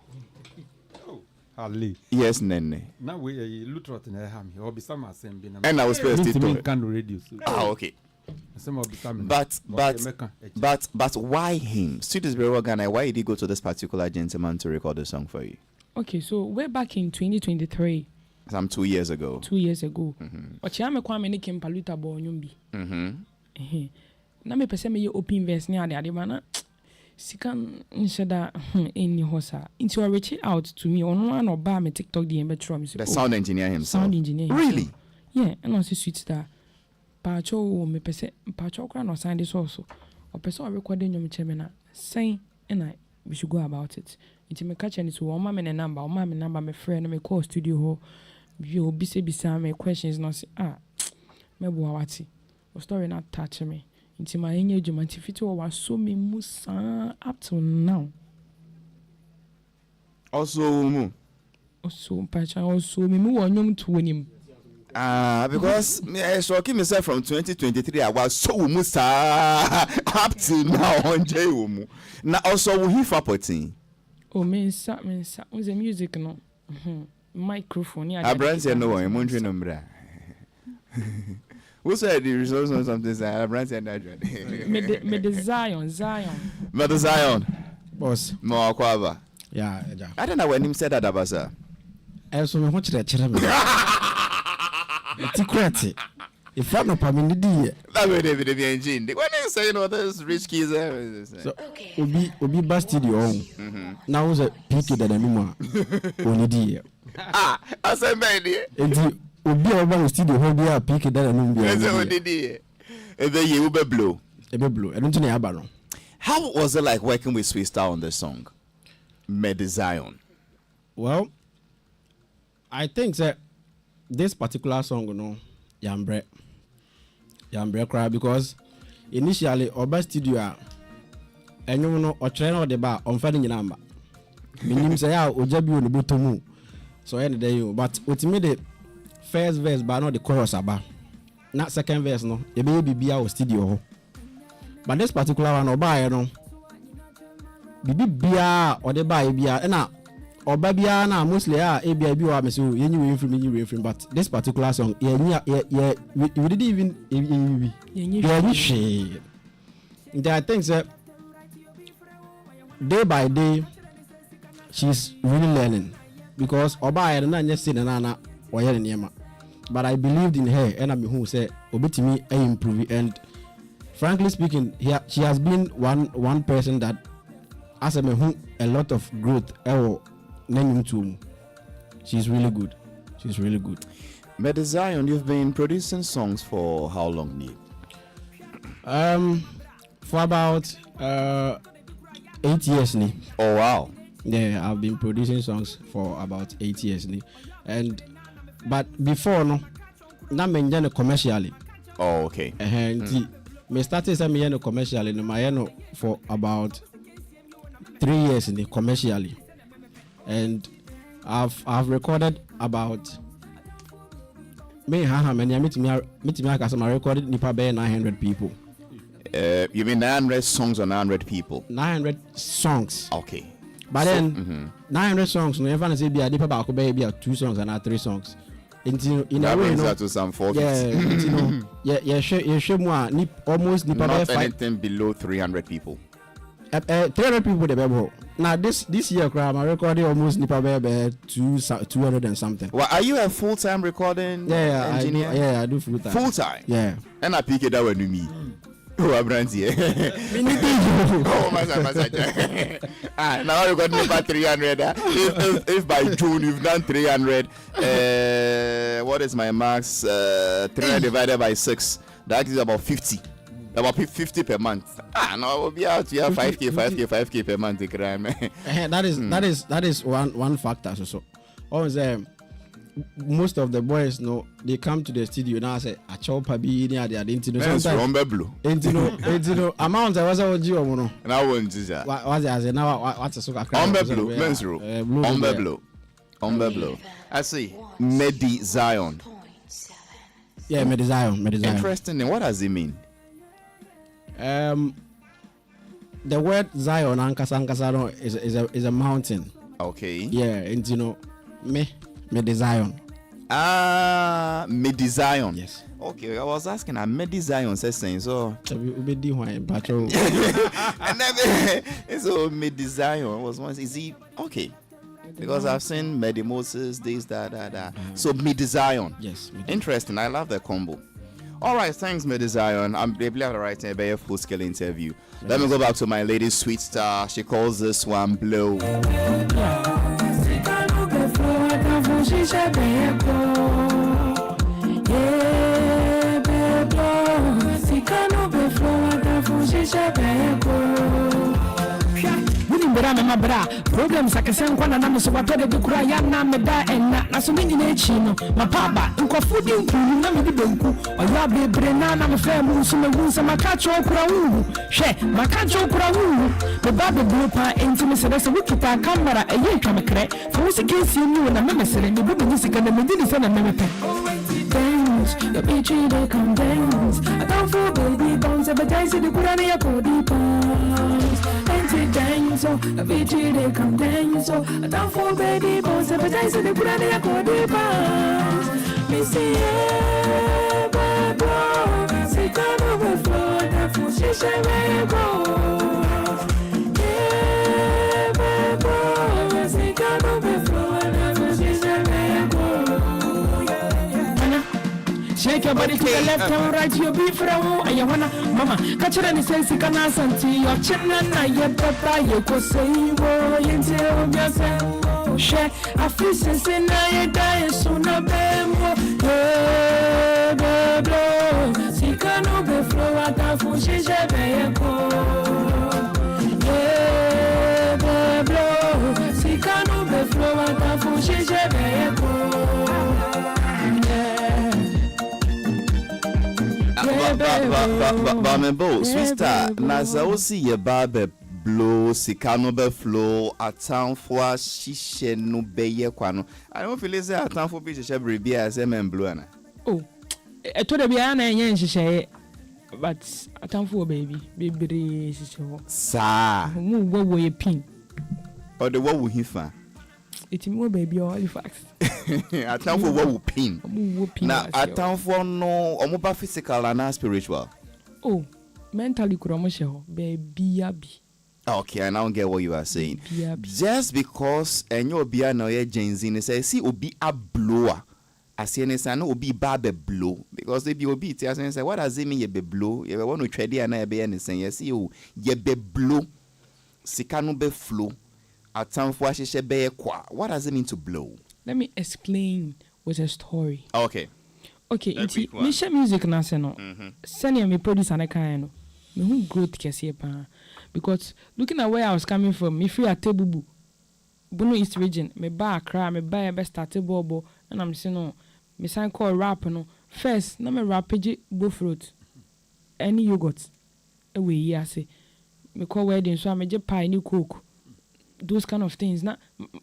Ali. Yes, Nene. Now we look at the ham. Or be some assembly. And I will space it. Can radio. Okay. But why him? Students very Ghana. Why did he go to this particular gentleman to record the song for you? Okay, so we're back in 2023. Some 2 years ago. 2 years ago. Ochame kwa me kem paluta bo nyumbi. Na me pese me ye open verse ni ade mana sikan nsheda any hosa. Into a reach out to me on one or bar me TikTok DM betro me. The sound engineer himself. Sound engineer. Really? Yeah, and also sweet star. Pacho me pese pacho kra no sign this also. O pese o recording nyom chemena. Say and we should go about it. Into me catch and so my number, my friend, me call studio ho. You be say me questions no say me boawati. O story not touch me. Into my engagement if it was so me musa up to now. Also pacha also me mu wonyom to him. Because I saw myself from 2023. I was so musa up to now on J. Now also he for potting. Oh, mensa. Was the music no? Microphone. Yeah. I brand said no. I'm wondering number. Who said the results or something? I brand said that. Zion. Boss. More quava. Yeah. I don't know when him said that about sir. I so me watch that chira. Secret. If I no permit the that way David be engine. When you say this rich keys so obi ba studio now was a pick that anymore only the I said baby enti obi oba studio ho dia pick that anymore you be blow I don't know aba no. How was it like working with Sweet Star on the song Medizion? Well, I think that this particular song, Yambre cry because initially Oba Studio and you know or train or the bar on finding your number. Minim say ojabi on the bottom. So end day you but with me the first verse but not the chorus about. Not second verse no. The baby be our studio. But this particular one Oba Bibi bia or the buy bia and Oba bia na mostly ABI bi wa me so yenyi refrain but this particular song we didn't even share. There are things that day by day she's really learning because Oba I na just say na oye niema but I believed in her and I'm who say obitimi improve and frankly speaking she has been one person that as a lot of growth she's really good. Medizion, you've been producing songs for how long, Neil? For about 8 years now. Oh wow. Yeah, I've been producing songs for about 8 years now. But before no, na me njane commercially. Oh okay. Me started some me commercially no my for about 3 years in commercially. And I've recorded about me recorded nipa 900 people. You mean 900 songs or 900 people? 900 songs. Okay. But then 900 songs no ever say be a nipa ba ko be 2 songs and 3 songs. in that a way, brings no. that to some 450. Almost Not anything below 300 people. 300 people the Bible. Now this year, I'm recording almost nipa 200 and something. Well, are you a full-time recording engineer? I do full-time. Full-time? Yeah. And I pick it up with me. Oh, I'm here. Oh, my God. Now you got about 300. If by June you've done 300, what is my max? 300 divided by 6. That is about 50. About 50 per month. No, we'll be out here 5k per month. That is one factor. So, always most of the boys know they come to the studio now. Say a chopper be near the identity. Sometimes blue. Into amount I was a geo. Now one is that. What I say now? What's a soccer? Blue. Men's room. Blue. I see. Medi Zion. Yeah, Medi Zion. Interesting. What does it mean? The word Zion Ankasa is a mountain. Okay. Yeah, and Medi Zion. Medi Zion. Yes. Okay, I was asking. Medi Zion says saying so. And then so Medi Zion was once. Is he okay? Because I've seen Medi Moses, this, that. So Medi Zion. Yes. Interesting. I love the combo. All right, thanks, Medi Zion. I'm able to write a full-scale interview. Let me go back to my lady sweet star. She calls this one Blow. Problems I can send one and I'm so what they cry and I'm a die and not so many nature. My papa, Uncle Food, you know, maybe don't go. Or you'll be brain and I'm a fair moose and the wounds and my catch or crow. Share my catch or crow. The Bible group are intimacy. That's a wicked camera. A year come a crack. For what's against you and a member and the woman music and the medicine and member. Dance, the beach, they come dance. I don't feel baby bones, but I see the Kurania body bones. Dance, so a beach, they come dance. So I don't feel baby bones, but I see the Kurania body bones. Missy, bro, sit on the floor, the food, she's a go. Yeah, bro, sit on the floor, the food, she's a shake your body to the left and right, you'll be from and you wanna, mama, catch it and sense you can answer to your chin and your papa, you could say, boy, until yourself. Share a fish and say, now you die, so no bemo, blow. See, can no be flow at the food, she's a vehicle. Blow. See, can no be flow at the food, she's a vehicle. Bamebo, sister, Nazaosi ye babe blow, Sikano be flow, a town for shishe no beye kwano. I don't feel it's a town for pitch every beer as a man blue. Oh, I told the Biana and she but a town for baby, Sa, move away pin. Or the what will he find? It's more baby or Halifax. A town for what will pin. Now, a town for no, or more physical and spiritual. Oh, mentally, Kuramosho, baby. Okay, I now get what you are saying. Just because and you'll be an oil James in say, see, will be a blower. I say, and I know will be babe blow because they be obedient. I say, what does it mean? You be blow. You want to trade and I be anything. Yes, you be blow. Sikano be flow. At time for what does it mean to blow? Let me explain with a story. Okay. Okay, it's Misha music na seno. Senior me produce an kind. Me who growth kesi pa. Because looking at where I was coming from, me free at Tebubu, Bono East region, me buy a cry, me buy a best bobo, and I'm saying no, me sign call rap no. First, na me rapage bo fruit, any yogurt, away ya say, me call wedding so I me je pie new coke. Those kind of things. Na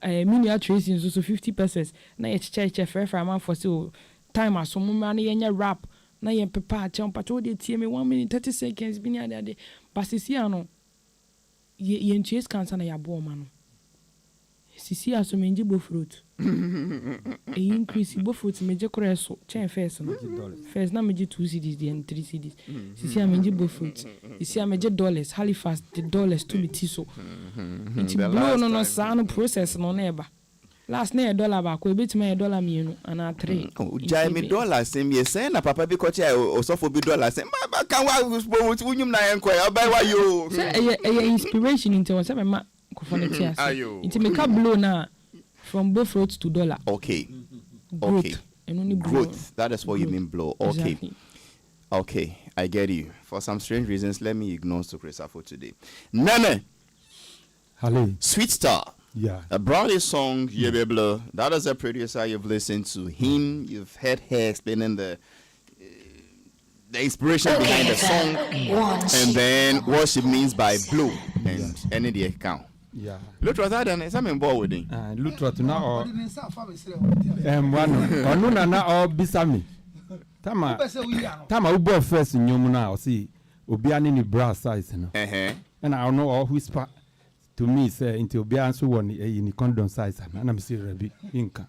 mini tracing so 50 pesos. Na ye church fair man for so time as some man ye rap. Na ye pepper champ patrol de tie me 1 minute 30 seconds bi na de. But sisi ano ye chase cancer na ya bo man. Sisi aso menji bo fruit. increase both fruits major so chain first no first na major 2 cedis and 3 cedis sisi a major both fruits sisi a major dollars Halifax the dollars to be so it's blow no sound process no neighbor last na dollar ba ko ebetima dollar mienu ana 3 jai me dollar sem ye say na papa bi ko che o so for bi dollar sem ba kan wa unyum na enko ya ba wa yo say inspiration into what say ma ko for the it make a blow na from both fruits to dollar. Okay. Growth. Okay. And only growth. That is what you mean blow. Okay. Exactly. Okay. I get you. For some strange reasons, let me ignore Sukresa for today. Nene. Hello. Sweet Star. Yeah. A Brownie song, Yebebla. That is a producer. You've listened to him. You've heard her explaining the inspiration behind the song. And then what she means by blow. And any the account. Yeah. Lutro that and some ball with him. Lutro to now or one no na or bisami. Tama ubo first nyom na o see obi ani ni bra size no. And I know all whisper to me say into obi anso won ni condom size na me say rebi inka.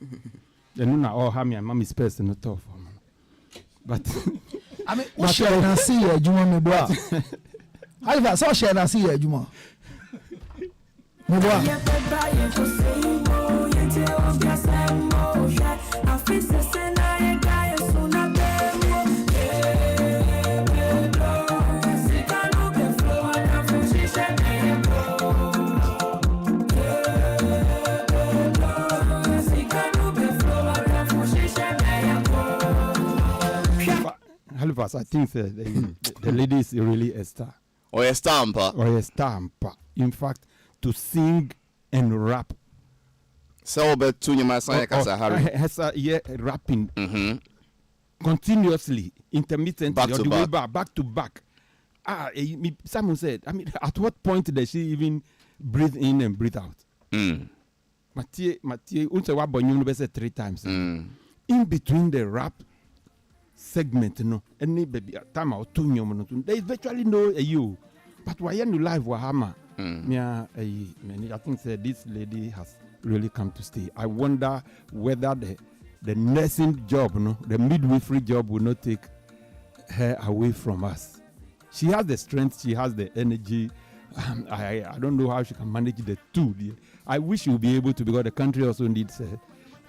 Enu na all ha me and mommy space no tough for me. But I mean what share na see ejuma me bra. Halifax so share na see ejuma. Me boa. Halifax, I think the lady is really a star. Or a stamper. Or a stamper. In fact, to sing and rap. So, but to you, my son, yeah, rapping continuously, intermittently, back to back. Someone said, I mean, at what point does she even breathe in and breathe out? Mathieu, unse 3 times. In between the rap segment, no, any baby time or 2 no, there is virtually no you. But why you live Wahama? I think this lady has really come to stay. I wonder whether the nursing job, no, the midwifery job will not take her away from us. She has the strength, she has the energy. I don't know how she can manage the two. I wish she would be able to, because the country also needs her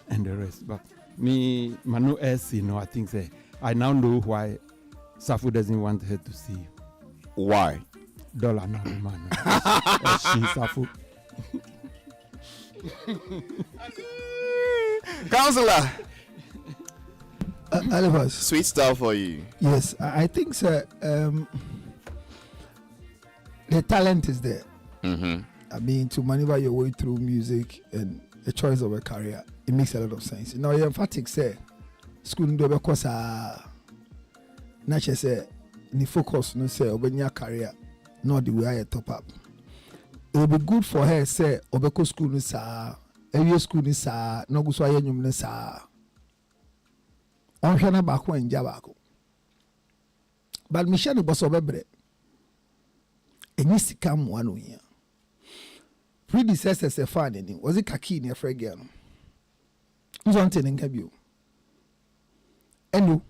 and the rest. But me, Manu S, I think I now know why Safu doesn't want her to see you. Why? Dollar no man. She's Safu. Counselor. Halifax. Sweet stuff for you. Yes, I think so. The talent is there. I mean, to maneuver your way through music and the choice of a career, it makes a lot of sense. Now, you're emphatic, say, school do because not just say, ni focus, no say, open your career, not the way I top up. It will be good for her, say, obeko school ni sa, every school ni sa, no go so ayanyum ni sa. On shana bako and jabako. But Michelle was obebre. And you see come 1 year. Predecessors a fan was it kaki near Fregan? Who's on telling you? Endo,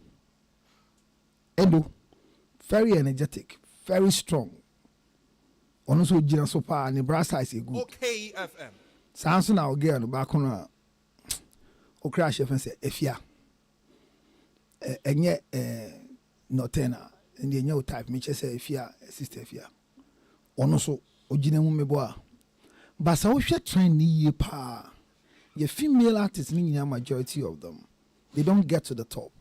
very energetic, very strong. Also, Gina Sopa and the brass size is good. Okay, FM. Samson, I'll get on the back on a crash and say, if ya, and yet, no tenor, and the new type, Mitch say, if ya, sister, if ya. Also, Ojina Mumeboa. But so we should train ye pa. Your female artists, meaning a majority of them, they don't get to the top.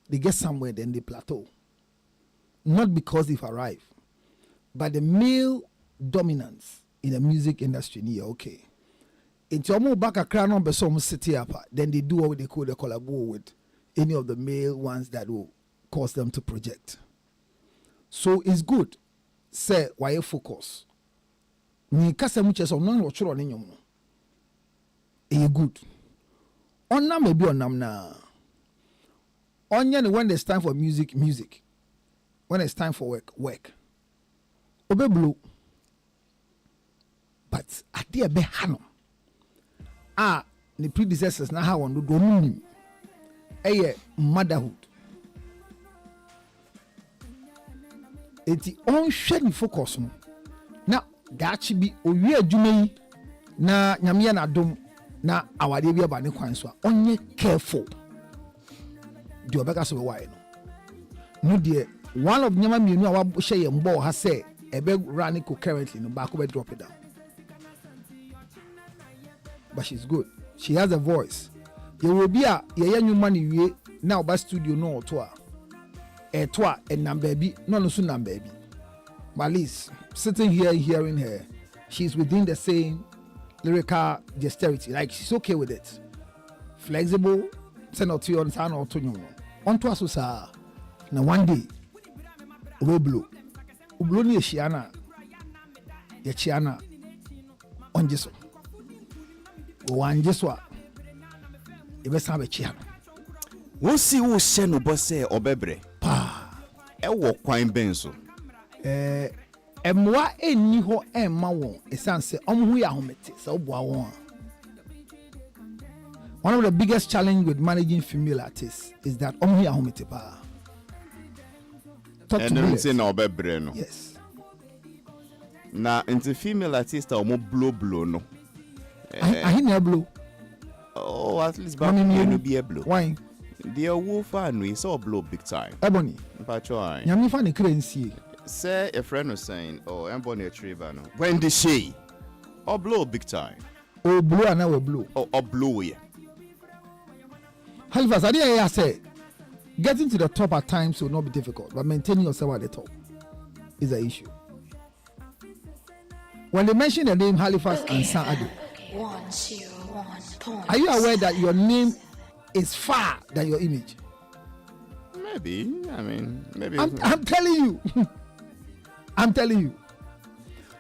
They get somewhere, then they plateau. Not because they've arrived, but the male dominance in the music industry, okay. It's almost back a crown on some city up, then they do what they call the collabo with any of the male ones that will cause them to project. So it's good. Say, why you focus? Ni kasa muche so non watch on nyom no. E good. Onna maybe onam na. Onya when there's time for music. When it's time for work. Obe blue. But ade be hanom. the predecessors na how on do nim motherhood. Eti onhwe ni focus no na dachi bi owie adwuma yi na nyame na dom na awade bi aba ne kwan so a onye careful de obeka so why no de one of nyama mienu a wa hye ye mbo ha say ebe run concurrently no back over drop it down, but she's good, she has a voice. Ye will be a ye nyuma ni wie na oba studio no to a etwa and number bi no so number bi, but at least sitting here hearing her, she's within the same lyrical dexterity, like she's okay with it, flexible, send out to you on sound or to you on to us na one day we blow ni shiana ye chiana on jeso wan jeso e be sa be chiana won si wo hye no bose obebre pa e wo kwan ben so emwa eni ho emma won esanse omhu ya homete se oboa won. One of the biggest challenge with managing female artists is that omhu ya homete pa. No. Yes. Na into female artist omo blow no. I na blow. Oh, at least back no be a blow. Why? The wolf and we saw blow big time. Ebony. Pacho. Nyami fa ne krensi. Say a friend was saying, oh, Ebony a tree no. When did she? Or blow big time. Oh, blow and now blow. Or blow yeah. HALIFAX, I say getting to the top at times will not be difficult, but maintaining yourself at the top is the issue. When they mention the name HALIFAX ANSAH-ADDO, are you aware that your name is far than your image? Maybe. I mean, maybe. I'm telling you. I'm telling you.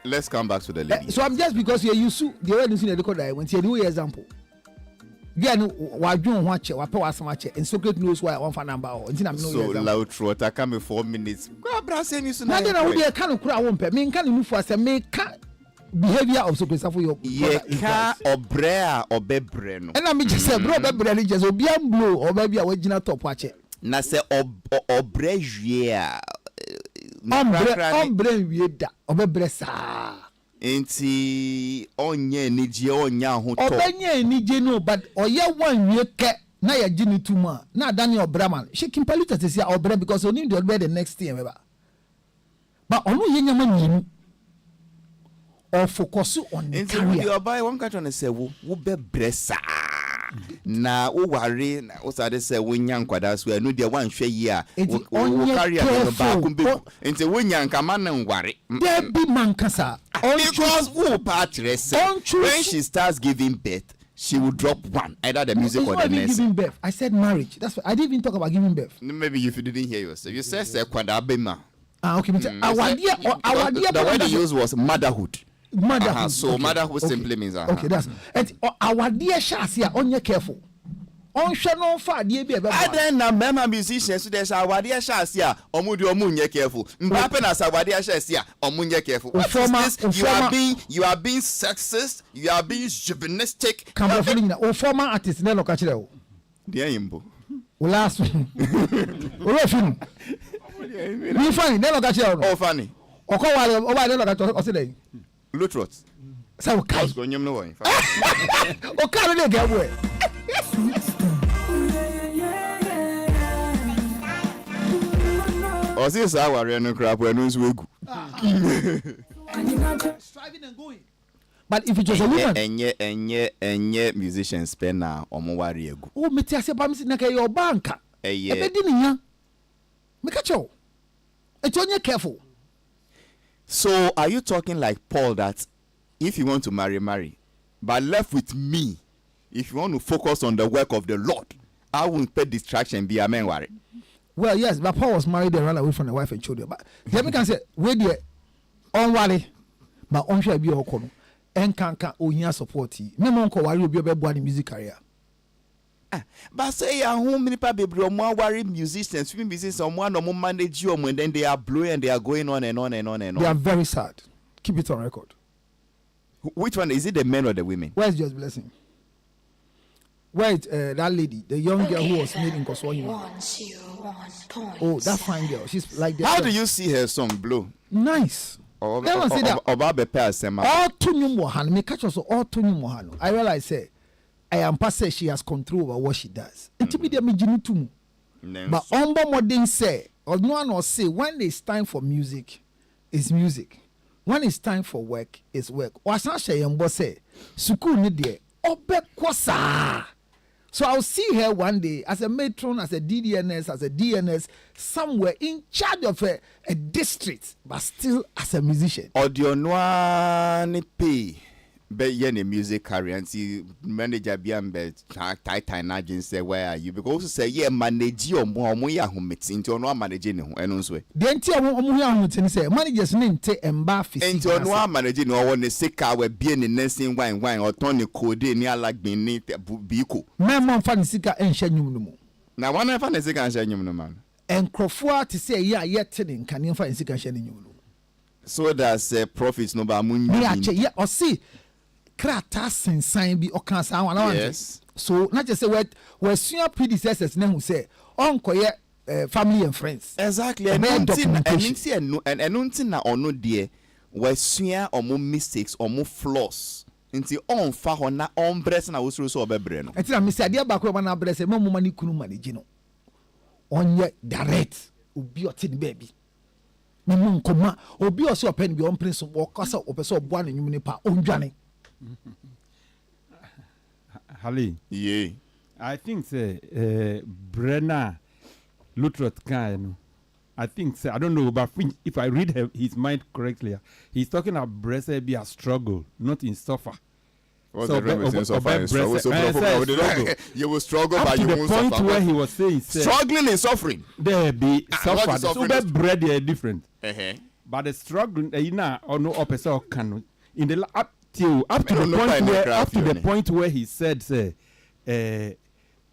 Let's come back to the lady. So I'm just because you're used to the way you see the record I went here. Do example. Again, why do you want to watch? Why some watch? And Socrates knows why I want for number. So loud throat. I come in 4 minutes. Now then, I will be a kind of crowd. Won't pay. Me can't move for a me can't behavior of Socrates for your. Yeah, car or brea or bebreno. And I'm just saying, bro, bebreno just be a blue or maybe a original top watch it. Na se or brejia. Ombre wieda obebre sa enti onye nije onya ho to obenye nije no but oye wan wie ke na ya gini tuma na Daniel Braman she kimpaluta te sia obre because oni dey be the next thing ever but onu ye nyama nyim or focus on the career enti you buy one catch on say wo bebre sa na wo ware na wo sade say wo nya nkwada so anu de wan hwe yi a wo career no ba kumbe enti wo nya nkama na nware there be man kasa because wo patre say when she starts giving birth she will drop one either the music or the next giving birth. I said marriage, that's why I didn't even talk about giving birth. Maybe if you didn't hear yourself you said say kwada bema okay our dear the word you used was motherhood. So okay. Motherhood simply means okay, that's our dear Shasia onye careful. On no fa dear be I then na mema musicians so there's our dear Shasia omudi omunye careful. Mbappe na our dear Shasia omunye careful. You are being sexist, you are being chauvinistic. Former artist na loka chire o. Dear Imbo. Last one. Olofin. We funny na loka chire o. Oh funny. Okowale oba na loka o say Lutrot. So kai. Let's go nyem no one. O ka le get boy. O si sa ware no crap we no nso egu. Striving and going. But if it was a woman enye musician spend na omo ware egu. Oh me ti ase ba me na ka your banka. E be di niya. Me ka cho. E to onye careful. So are you talking like Paul that if you want to marry, but left with me, if you want to focus on the work of the Lord, I won't pay distraction be a man worry. Well, yes, but Paul was married and ran away from the wife and children. But let me can say, wait there, on worry, but on shall be all come and can't onya support you. No one can worry you be a music career. But say ya home many people more worry musicians, swimming business someone or more manage you and then they are blowing and they are going on and on and on and on. They are very sad. Keep it on record. Which one is it, the men or the women? Where's God's blessing? Wait, that lady, the young girl who was made in Koswani. Oh, that fine girl. She's like How do you see her song Blow? Nice. All to new Mohan, me catch us all to new Mohan. I realize say I am past she has control over what she does. Intimidate me too. But Ombo Modern say, or no one will say when it's time for music, it's music. When it's time for work, it's work. Wasan Shayambo say, Suku Nidye, Obe Kwasa. So I'll see her one day as a matron, as a DDNS, as a DNS, somewhere in charge of a district, but still as a musician. Audio noa ni pay. Be yen a music career and see manager be tight na say where are you? Because also say yeah manage your more ya home into no managing and also. The entire woman say managers name take emba physical. Into no managing no one sick we be in nursing wine or Tony code near like being neat biko. My mom fan sika and shenyum. Now one I fan sika and shenyum man. And Crofua to say yeah yet telling can you find sika shenyum. So that's profits no ba mun. Yeah or see. Krata sensan bi okansa wana. Yes. So not just say what senior predecessors na who say onkoye family and friends. Exactly. And na ono dear we senior or more mistakes or more flaws. Nti on fa ho na on bress na wo so obebre no. Enti na me say dia ba ko na bress mo mo mani kunu manage no. Onye direct obi otin baby. Me mo nkoma obi o se open bi on prince wo kasa opese obo na nyum ni pa ondwane. Hali. Yeah. I think Brenna Lutrot Kano. I think I don't know, but if I read his mind correctly, he's talking about Bresse be a struggle, not in suffer. What's the difference of struggle? You will struggle, but you won't suffer. The point where he was saying struggling and suffering. There be suffer. So that bread is different. But the struggle, you know, or no opposite can in the up to the point where he said, say,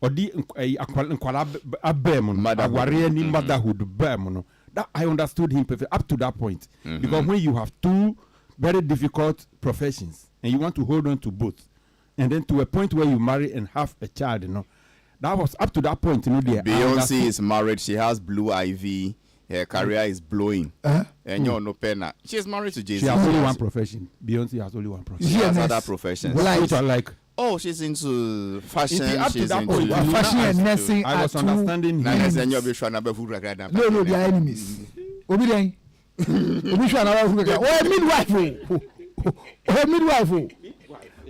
odi nkwala abem aware ni motherhood bem that I understood him perfectly up to that point. Because when you have two very difficult professions and you want to hold on to both, and then to a point where you marry and have a child, that was up to that point. Beyonce is married, she has blue ivy, her career is blowing, and you're no penna. She's married to Jay-Z. She has only one profession. Beyonce has only one profession. She has other professions. Which are like, oh, she's into fashion. She's into fashion and nursing. I was understanding him. No, they are enemies. Obi then. Obi shall never forget. Oh, midwife.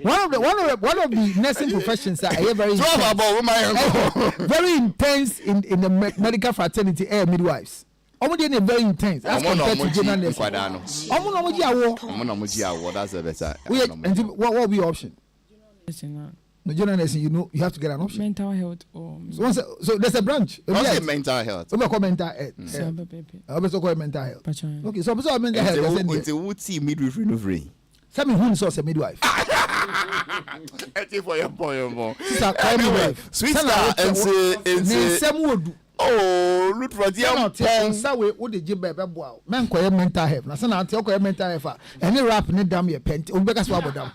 One of the nursing professions are very intense in the medical fraternity. Midwives. Almost very intense. That's compared to general nursing. That's the better. What will be your option? No, general nursing, you have to get an option. Mental health or so there's a branch. What's mental health? We call mental health. Also call mental health. Okay, so mental health. It's a woody midwifery no free. Some who saw a midwife. For your boy, Sweet star and some would. Oh, look for the young Sawe, what did you bear? Man, call mental health. Now, son, I'll tell you mental health. Any rap, need damn your pen. Obeka swab them.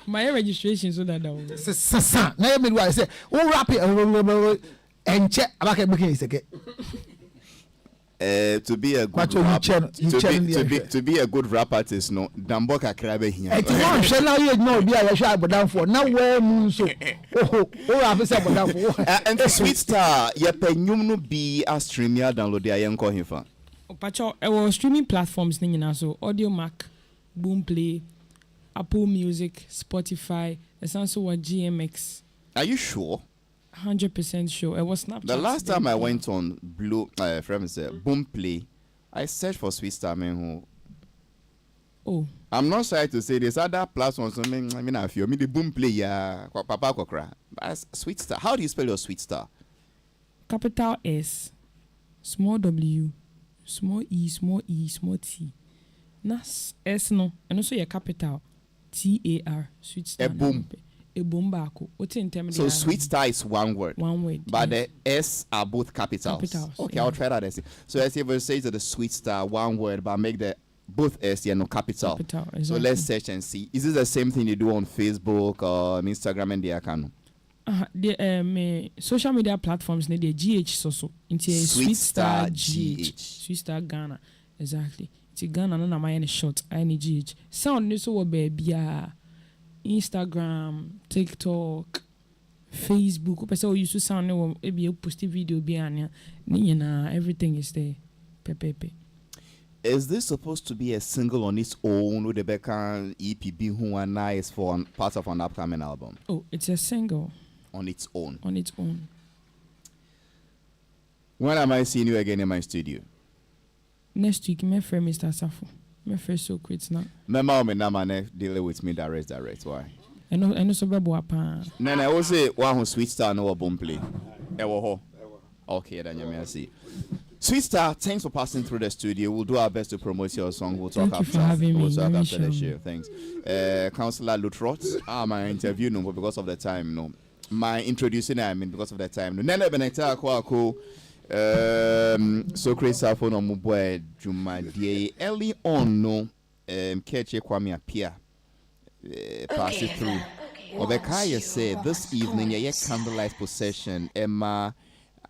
My registration so that now midwife say, oh, rap it and check about making it again. To be a good rap, to be a good rap artist, no. Damboka krabe here. You know, be a shy but down for now. Where moon so? Oh, and the Sweet Star, ye penyum no be a streamer download the young call him for. Pacho, our streaming platforms, so Audio Mac, Boomplay, Apple Music, Spotify, there's also what GMX. Are you sure? 100% sure. It was Snapchat. The last time I went on Boomplay, I searched for Sweet Star man. Oh. I'm not sorry to say this. Other platforms, I mean, I feel the Boomplay, Papa Kokra. Sweet Star. How do you spell your Sweet Star? Capital S, small W, small E, small T. Nas S no, and also your capital TAR. Sweet Star. A boom. So Sweet Star is one word. One word. But the S are both capitals. Okay, yeah. I'll try that. So as you say to the Sweet Star, one word, but make the both S no capital. Exactly. So let's search and see. Is this the same thing you do on Facebook or Instagram and the account? the social media platforms ne the GH so into Sweet Star GH. Sweet Star Ghana. Exactly. It's Ghana na my short I need GH. Sound ne so baby Instagram, TikTok, Facebook. Person use to sound no maybe post video be anya. Everything is there. Pepe. Is this supposed to be a single on its own with the Becca EPB who are nice for part of an upcoming album? Oh, it's a single. On its own. On its own. When am I seeing you again in my studio? Next week, my friend Mr. Safo. My friend so quits now. My mom and Namane dealing with me direct. Why? I know so bad boy pa. Then I will say one who Sweet Star no bomb play. Ewo. Okay, then you may see. Sweet Star, thanks for passing through the studio. We'll do our best to promote your song. We'll talk Thank you for having me. We'll talk after the show. Thanks. Councillor Lutrot, my interview no, but because of the time, no. My introducing, I mean, because of the time. No. Nene Beneta Kwako, Socrates Safo no Mubwe Juma Die. Early on, no, Keche Kwame appear. Pass it through. Obekaya said this evening, a candlelight procession, Emma.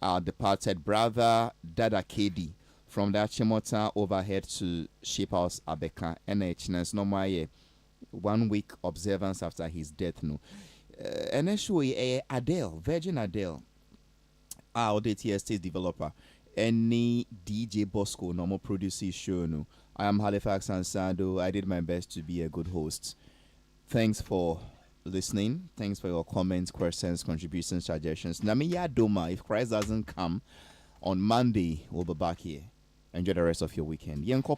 Our departed brother Dada KD from that Chimota overhead to Shape House Abeka NHNS no my 1 week observance after his death no and actually Adele Virgin Adele our DTS developer any DJ Bosco normal producer show no I am Halifax Ansah-ADDO. I did my best to be a good host. Thanks for listening. Thanks for your comments, questions, contributions, suggestions. Namiya Doma, if Christ doesn't come on Monday, we'll be back here. Enjoy the rest of your weekend. Yenko